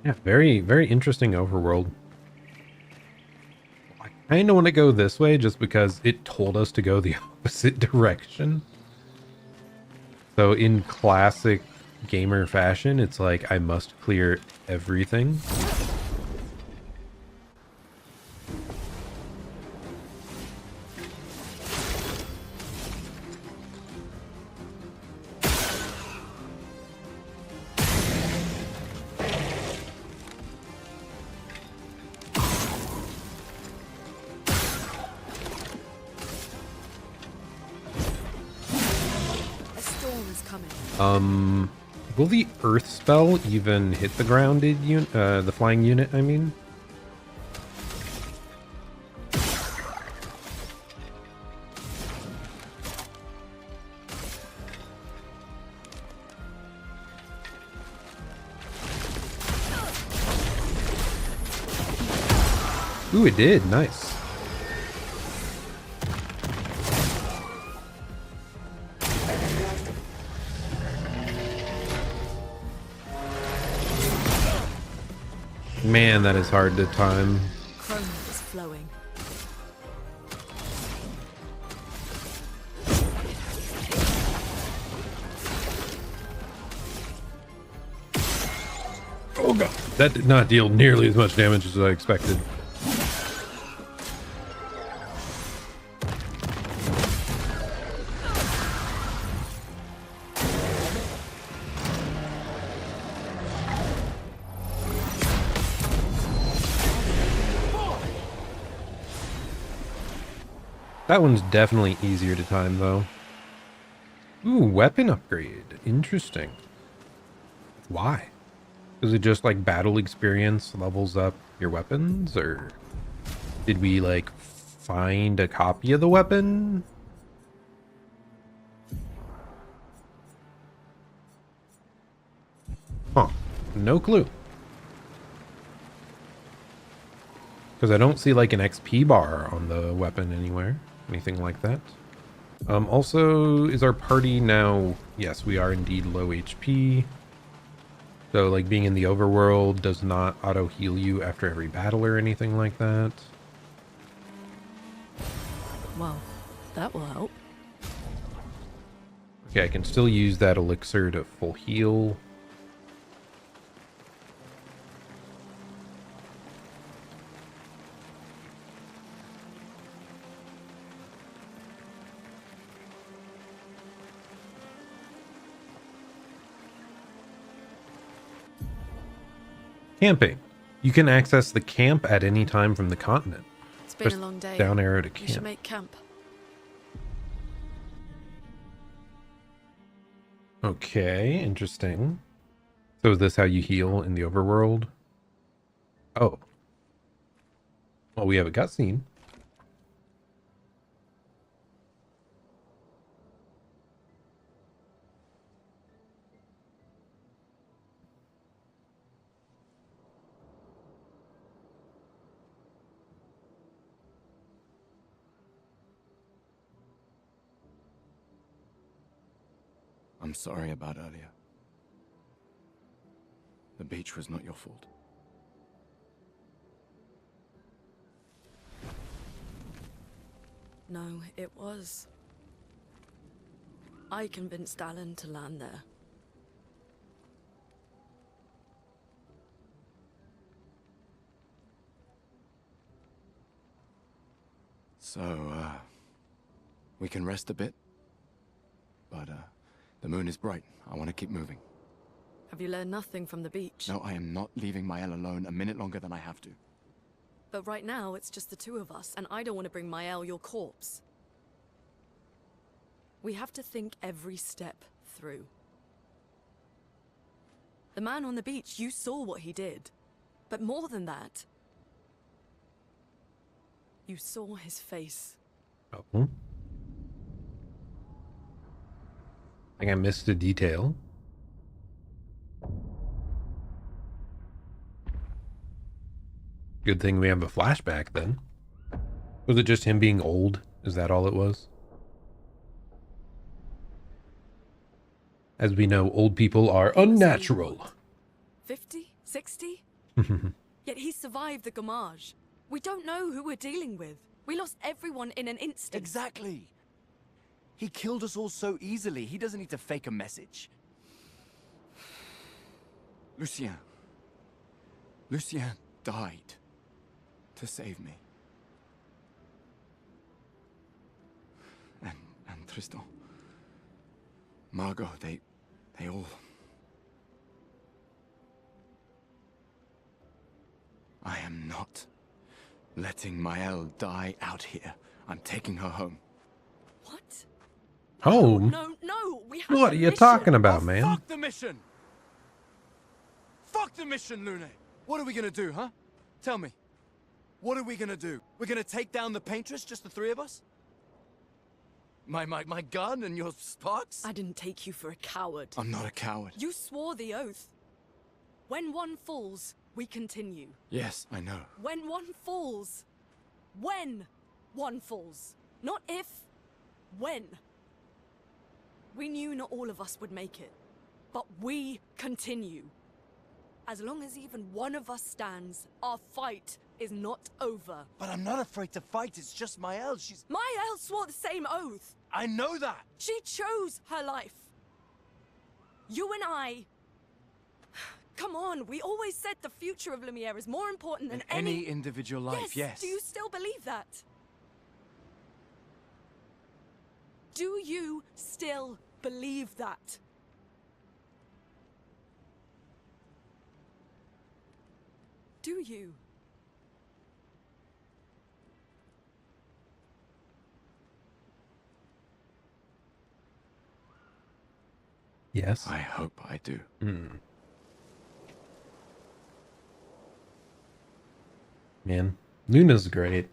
Speaker 1: Yeah, very, very interesting overworld. I kind of want to go this way just because it told us to go the opposite direction. So in classic gamer fashion, it's like I must clear everything. Will the earth spell even hit the grounded unit, the flying unit, I mean? Ooh, it did. Nice. Man, that is hard to time.
Speaker 2: Chrome is flowing.
Speaker 1: Oh god, that did not deal nearly as much damage as I expected. That one's definitely easier to time, though. Ooh, weapon upgrade. Interesting. Why? Is it just like battle experience levels up your weapons, or did we like find a copy of the weapon? Huh. No clue. Because I don't see like an XP bar on the weapon anywhere. Anything like that. Also, is our party now... Yes, we are indeed low HP. So, like, being in the overworld does not auto-heal you after every battle or anything like that.
Speaker 2: Well, that will help.
Speaker 1: Okay, I can still use that elixir to full heal. Camping. You can access the camp at any time from the continent.
Speaker 2: It's been a long day.
Speaker 1: Down arrow to
Speaker 2: We
Speaker 1: camp.
Speaker 2: should make camp.
Speaker 1: Okay, interesting. So is this how you heal in the overworld? Oh. Well, we have a cutscene.
Speaker 3: I'm sorry about earlier. The beach was not your fault.
Speaker 2: No, it was. I convinced Alan to land there.
Speaker 3: So, we can rest a bit? But, the moon is bright. I want to keep moving.
Speaker 2: Have you learned nothing from the beach?
Speaker 3: No, I am not leaving Mael alone a minute longer than I have to.
Speaker 2: But right now, it's just the two of us, and I don't want to bring Mael your corpse. We have to think every step through. The man on the beach, you saw what he did. But more than that, you saw his face.
Speaker 1: Oh. I think I missed a detail. Good thing we have a flashback then. Was it just him being old? Is that all it was? As we know, old people are unnatural.
Speaker 2: 50? 60? Yet he survived the Gamage. We don't know who we're dealing with. We lost everyone in an instant.
Speaker 3: Exactly. He killed us all so easily. He doesn't need to fake a message. Lucien. Lucien died to save me. And Tristan. Margot, they all... I am not letting Mael die out here. I'm taking her home.
Speaker 2: What?
Speaker 1: Home?
Speaker 2: No, we have
Speaker 1: What
Speaker 2: a
Speaker 1: are you
Speaker 2: mission.
Speaker 1: talking about,
Speaker 3: Oh,
Speaker 1: man?
Speaker 3: fuck the mission! Fuck the mission, Lune! What are we gonna do, huh? Tell me. What are we gonna do? We're gonna take down the paintress, just the three of us? My gun and your sparks?
Speaker 2: I didn't take you for a coward.
Speaker 3: I'm not a coward.
Speaker 2: You swore the oath. When one falls, we continue.
Speaker 3: Yes, I know.
Speaker 2: When one falls. When one falls. Not if. When. We knew not all of us would make it. But we continue. As long as even one of us stands, our fight is not over.
Speaker 3: But I'm not afraid to fight. It's just Mael. She's...
Speaker 2: Mael swore the same oath.
Speaker 3: I know that!
Speaker 2: She chose her life. You and I... Come on, we always said the future of Lumiere is more important than
Speaker 3: any individual life, yes.
Speaker 2: Do you still believe that? Do you still believe that? Do you?
Speaker 1: Yes.
Speaker 3: I hope I do.
Speaker 1: Man, Luna's great.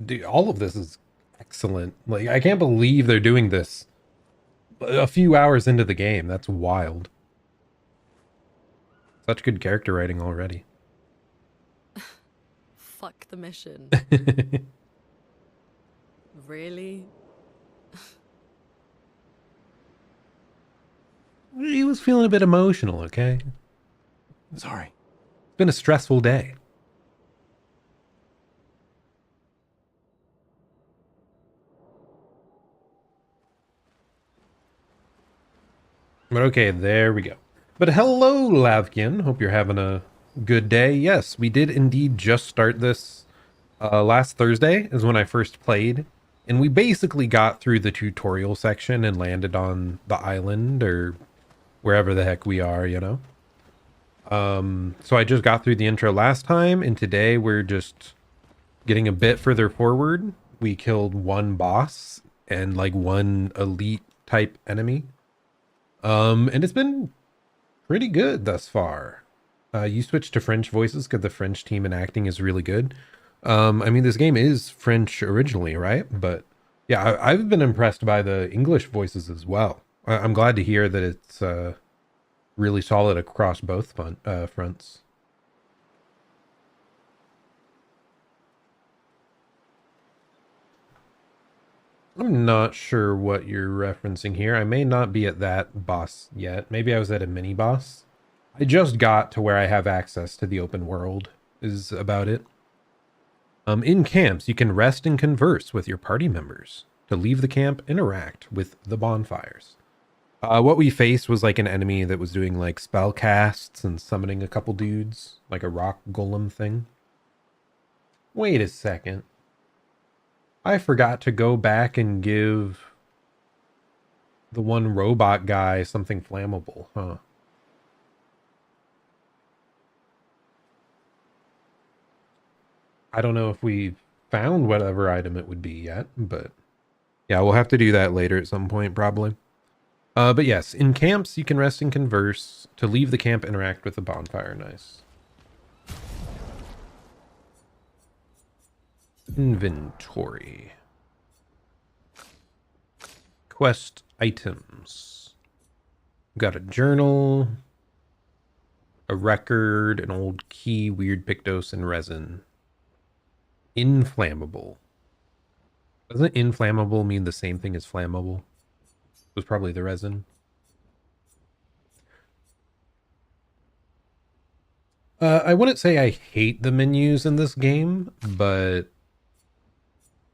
Speaker 1: Dude, all of this is excellent. Like, I can't believe they're doing this a few hours into the game. That's wild. Such good character writing already.
Speaker 2: Fuck the mission. Really?
Speaker 1: He was feeling a bit emotional, okay?
Speaker 3: Sorry.
Speaker 1: It's been a stressful day. But okay, there we go. But hello, Lavkin. Hope you're having a good day. Yes, we did indeed just start this last Thursday is when I first played. And we basically got through the tutorial section and landed on the island or wherever the heck we are, you know? So I just got through the intro last time, and today we're just getting a bit further forward. We killed one boss and like one elite type enemy. And it's been pretty good thus far. You switched to French voices because the French team in acting is really good. I mean, this game is French originally, right? But yeah, I've been impressed by the English voices as well. I'm glad to hear that it's really solid across both fronts. I'm not sure what you're referencing here. I may not be at that boss yet. Maybe I was at a mini boss. I just got to where I have access to the open world, is about it. In camps, you can rest and converse with your party members. To leave the camp, interact with the bonfires. What we faced was like an enemy that was doing like spell casts and summoning a couple dudes, like a rock golem thing. Wait a second. I forgot to go back and give the one robot guy something flammable, huh? I don't know if we found whatever item it would be yet, but yeah, we'll have to do that later at some point, probably. But yes, in camps, you can rest and converse. To leave the camp, interact with the bonfire. Nice. Inventory. Quest items. Got a journal, a record, an old key, weird pictos, and resin. Inflammable. Doesn't inflammable mean the same thing as flammable? It was probably the resin. I wouldn't say I hate the menus in this game, but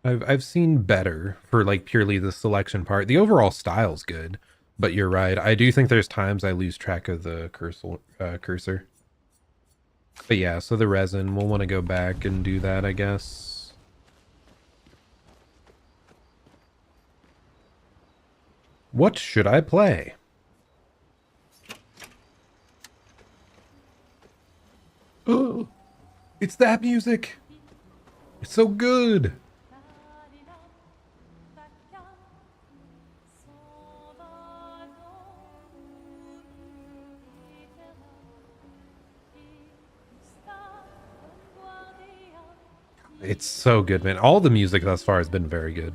Speaker 1: I've seen better for like purely the selection part. The overall style's good, but you're right. I do think there's times I lose track of the cursor. But yeah, so the resin, we'll want to go back and do that, I guess. What should I play? Oh, it's that music. It's so good. It's so good, man. All the music thus far has been very good.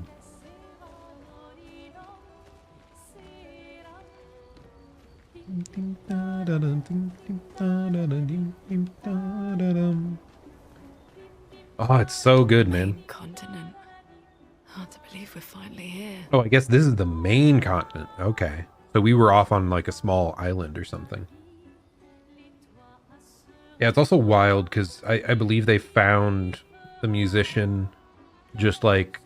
Speaker 1: Oh, it's so good, man.
Speaker 2: Continent. Hard to believe we're finally here.
Speaker 1: Oh, I guess this is the main continent. Okay. So we were off on like a small island or something. Yeah, it's also wild because I believe they found the musician just like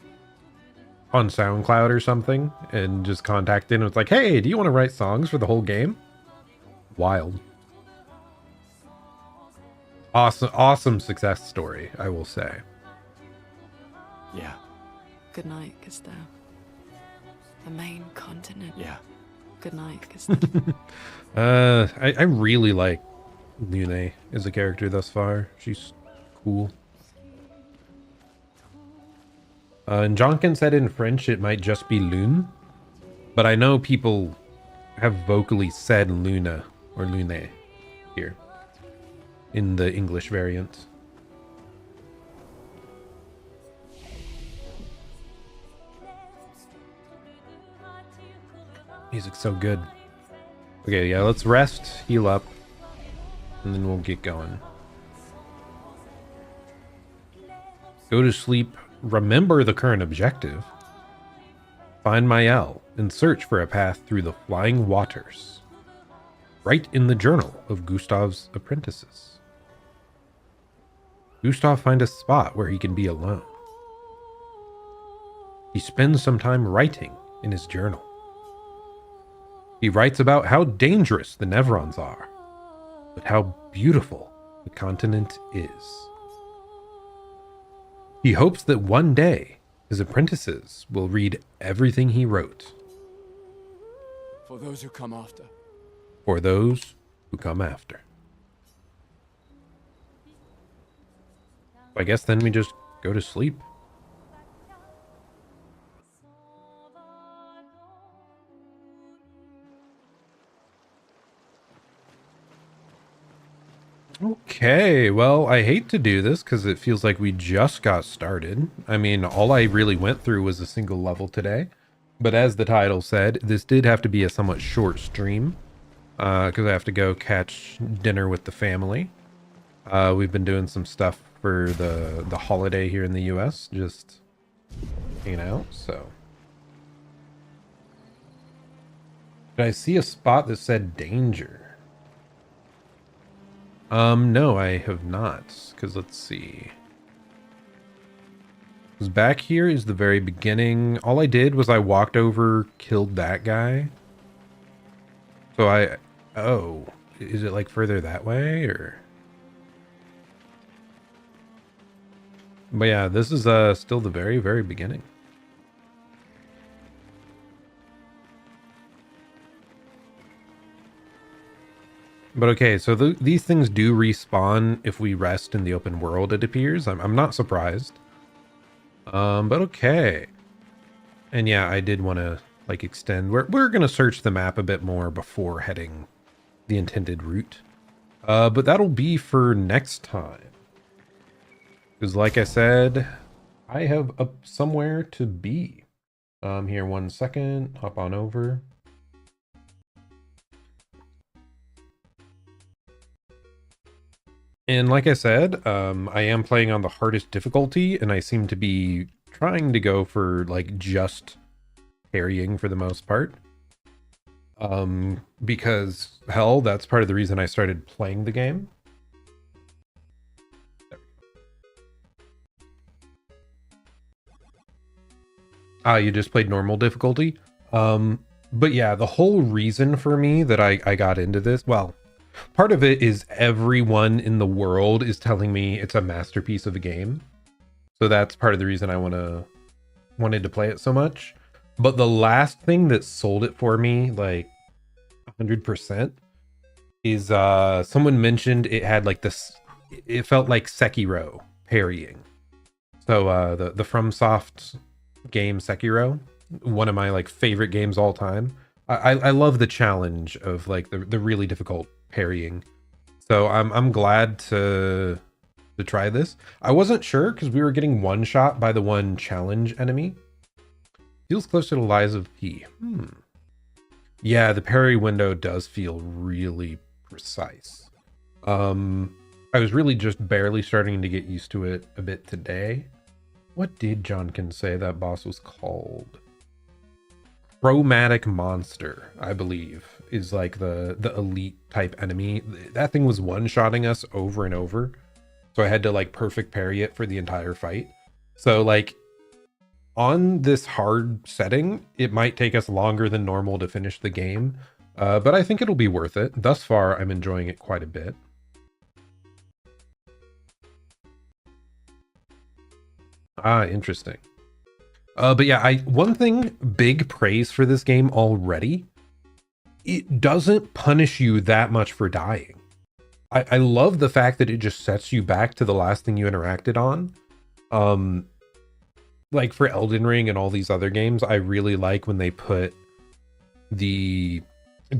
Speaker 1: on SoundCloud or something and just contacted and was like, hey, do you want to write songs for the whole game? Wild. Awesome success story, I will say.
Speaker 3: Yeah.
Speaker 2: Good night, Gustav. The main continent.
Speaker 3: Yeah.
Speaker 2: Good night, Gustav.
Speaker 1: I really like Lune as a character thus far. She's cool. And Jonkin said in French it might just be Lune, but I know people have vocally said Luna or Lune here in the English variant. Music's so good. Okay, yeah, let's rest, heal up, and then we'll get going. Go to sleep. Remember the current objective. Find Mael and search for a path through the flying waters. Write in the journal of Gustav's apprentices. Gustav find a spot where he can be alone. He spends some time writing in his journal. He writes about how dangerous the Nevrons are, but how beautiful the continent is. He hopes that one day his apprentices will read everything he wrote.
Speaker 3: For those who come after.
Speaker 1: For those who come after. I guess then we just go to sleep. Okay, well, I hate to do this because it feels like we just got started. I mean, all I really went through was a single level today. But as the title said, this did have to be a somewhat short stream because I have to go catch dinner with the family. We've been doing some stuff for the holiday here in the US, just hanging out, so Did I see a spot that said danger? No, I have not. Because let's see. Because back here is the very beginning. All I did was I walked over, killed that guy. So oh, is it like further that way or? But yeah, this is still the very, very beginning. But okay, so these things do respawn if we rest in the open world, it appears. I'm not surprised. But okay. And yeah, I did want to like extend. We're going to search the map a bit more before heading the intended route. But that'll be for next time. Because like I said, I have somewhere to be. Here, 1 second. Hop on over. And like I said, I am playing on the hardest difficulty, and I seem to be trying to go for like just parrying for the most part. Because hell, that's part of the reason I started playing the game. You just played normal difficulty. But yeah, the whole reason for me that I got into this, well, part of it is everyone in the world is telling me it's a masterpiece of a game. So that's part of the reason I wanted to play it so much. But the last thing that sold it for me, like 100%, is someone mentioned it had like this, it felt like Sekiro parrying. So the FromSoft game Sekiro, one of my like favorite games all time. I love the challenge of like the really difficult parrying. So I'm glad to try this. I wasn't sure because we were getting one shot by the one challenge enemy. Feels closer to Lies of P. Yeah, the parry window does feel really precise. I was really just barely starting to get used to it a bit today. What did Johnkin say that boss was called? Chromatic Monster, I believe, is like the elite type enemy. That thing was one-shotting us over and over. So I had to like perfect parry it for the entire fight. So like on this hard setting, it might take us longer than normal to finish the game. But I think it'll be worth it. Thus far, I'm enjoying it quite a bit. Interesting. But yeah, one thing, big praise for this game already. It doesn't punish you that much for dying. I love the fact that it just sets you back to the last thing you interacted on. Like for Elden Ring and all these other games, I really like when they put the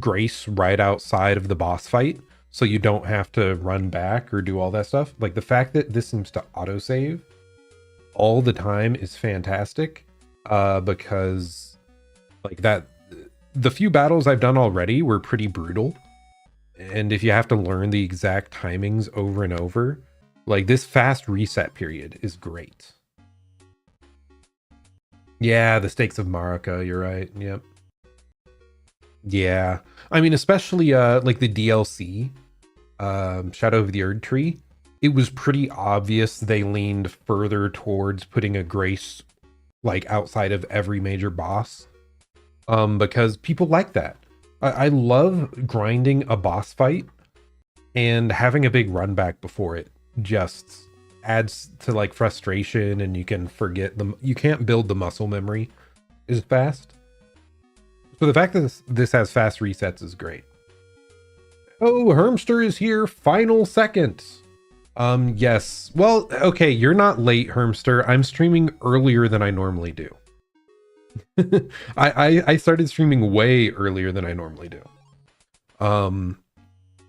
Speaker 1: grace right outside of the boss fight, so you don't have to run back or do all that stuff. Like the fact that this seems to autosave all the time is fantastic, because like that, the few battles I've done already were pretty brutal, and if you have to learn the exact timings over and over, like this fast reset period is great. Yeah, the stakes of Marika, you're right. Yep. Yeah, I mean, especially like the DLC, Shadow of the Erd Tree, it was pretty obvious they leaned further towards putting a grace like outside of every major boss, because people like that. I love grinding a boss fight and having a big run back before it just adds to like frustration, and you can forget them. You can't build the muscle memory as fast. So the fact that this has fast resets is great. Oh, Hermster is here. Final seconds. Yes. Well, okay, you're not late, Hermster. I'm streaming earlier than I normally do. I started streaming way earlier than I normally do.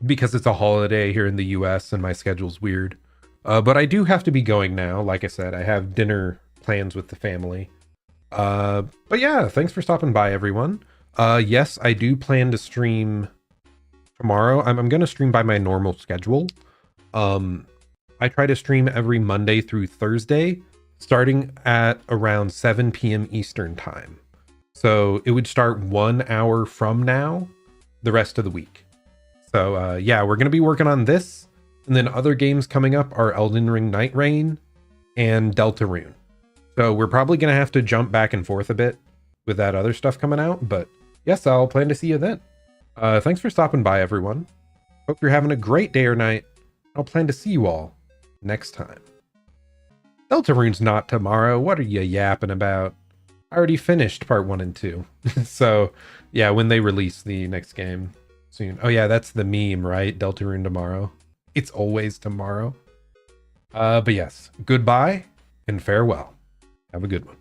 Speaker 1: Because it's a holiday here in the US and my schedule's weird. But I do have to be going now. Like I said, I have dinner plans with the family. But yeah, thanks for stopping by, everyone. Yes, I do plan to stream tomorrow. I'm going to stream by my normal schedule. I try to stream every Monday through Thursday, starting at around 7 p.m. Eastern time. So it would start 1 hour from now, the rest of the week. So yeah, we're going to be working on this. And then other games coming up are Elden Ring Night Rain and Deltarune. So we're probably going to have to jump back and forth a bit with that other stuff coming out. But yes, I'll plan to see you then. Thanks for stopping by, everyone. Hope you're having a great day or night. I'll plan to see you all next time. Deltarune's not tomorrow. What are you yapping about? I already finished part 1 and 2. So yeah, when they release the next game soon. Oh yeah, that's the meme, right? Deltarune tomorrow. It's always tomorrow. But yes, goodbye and farewell. Have a good one.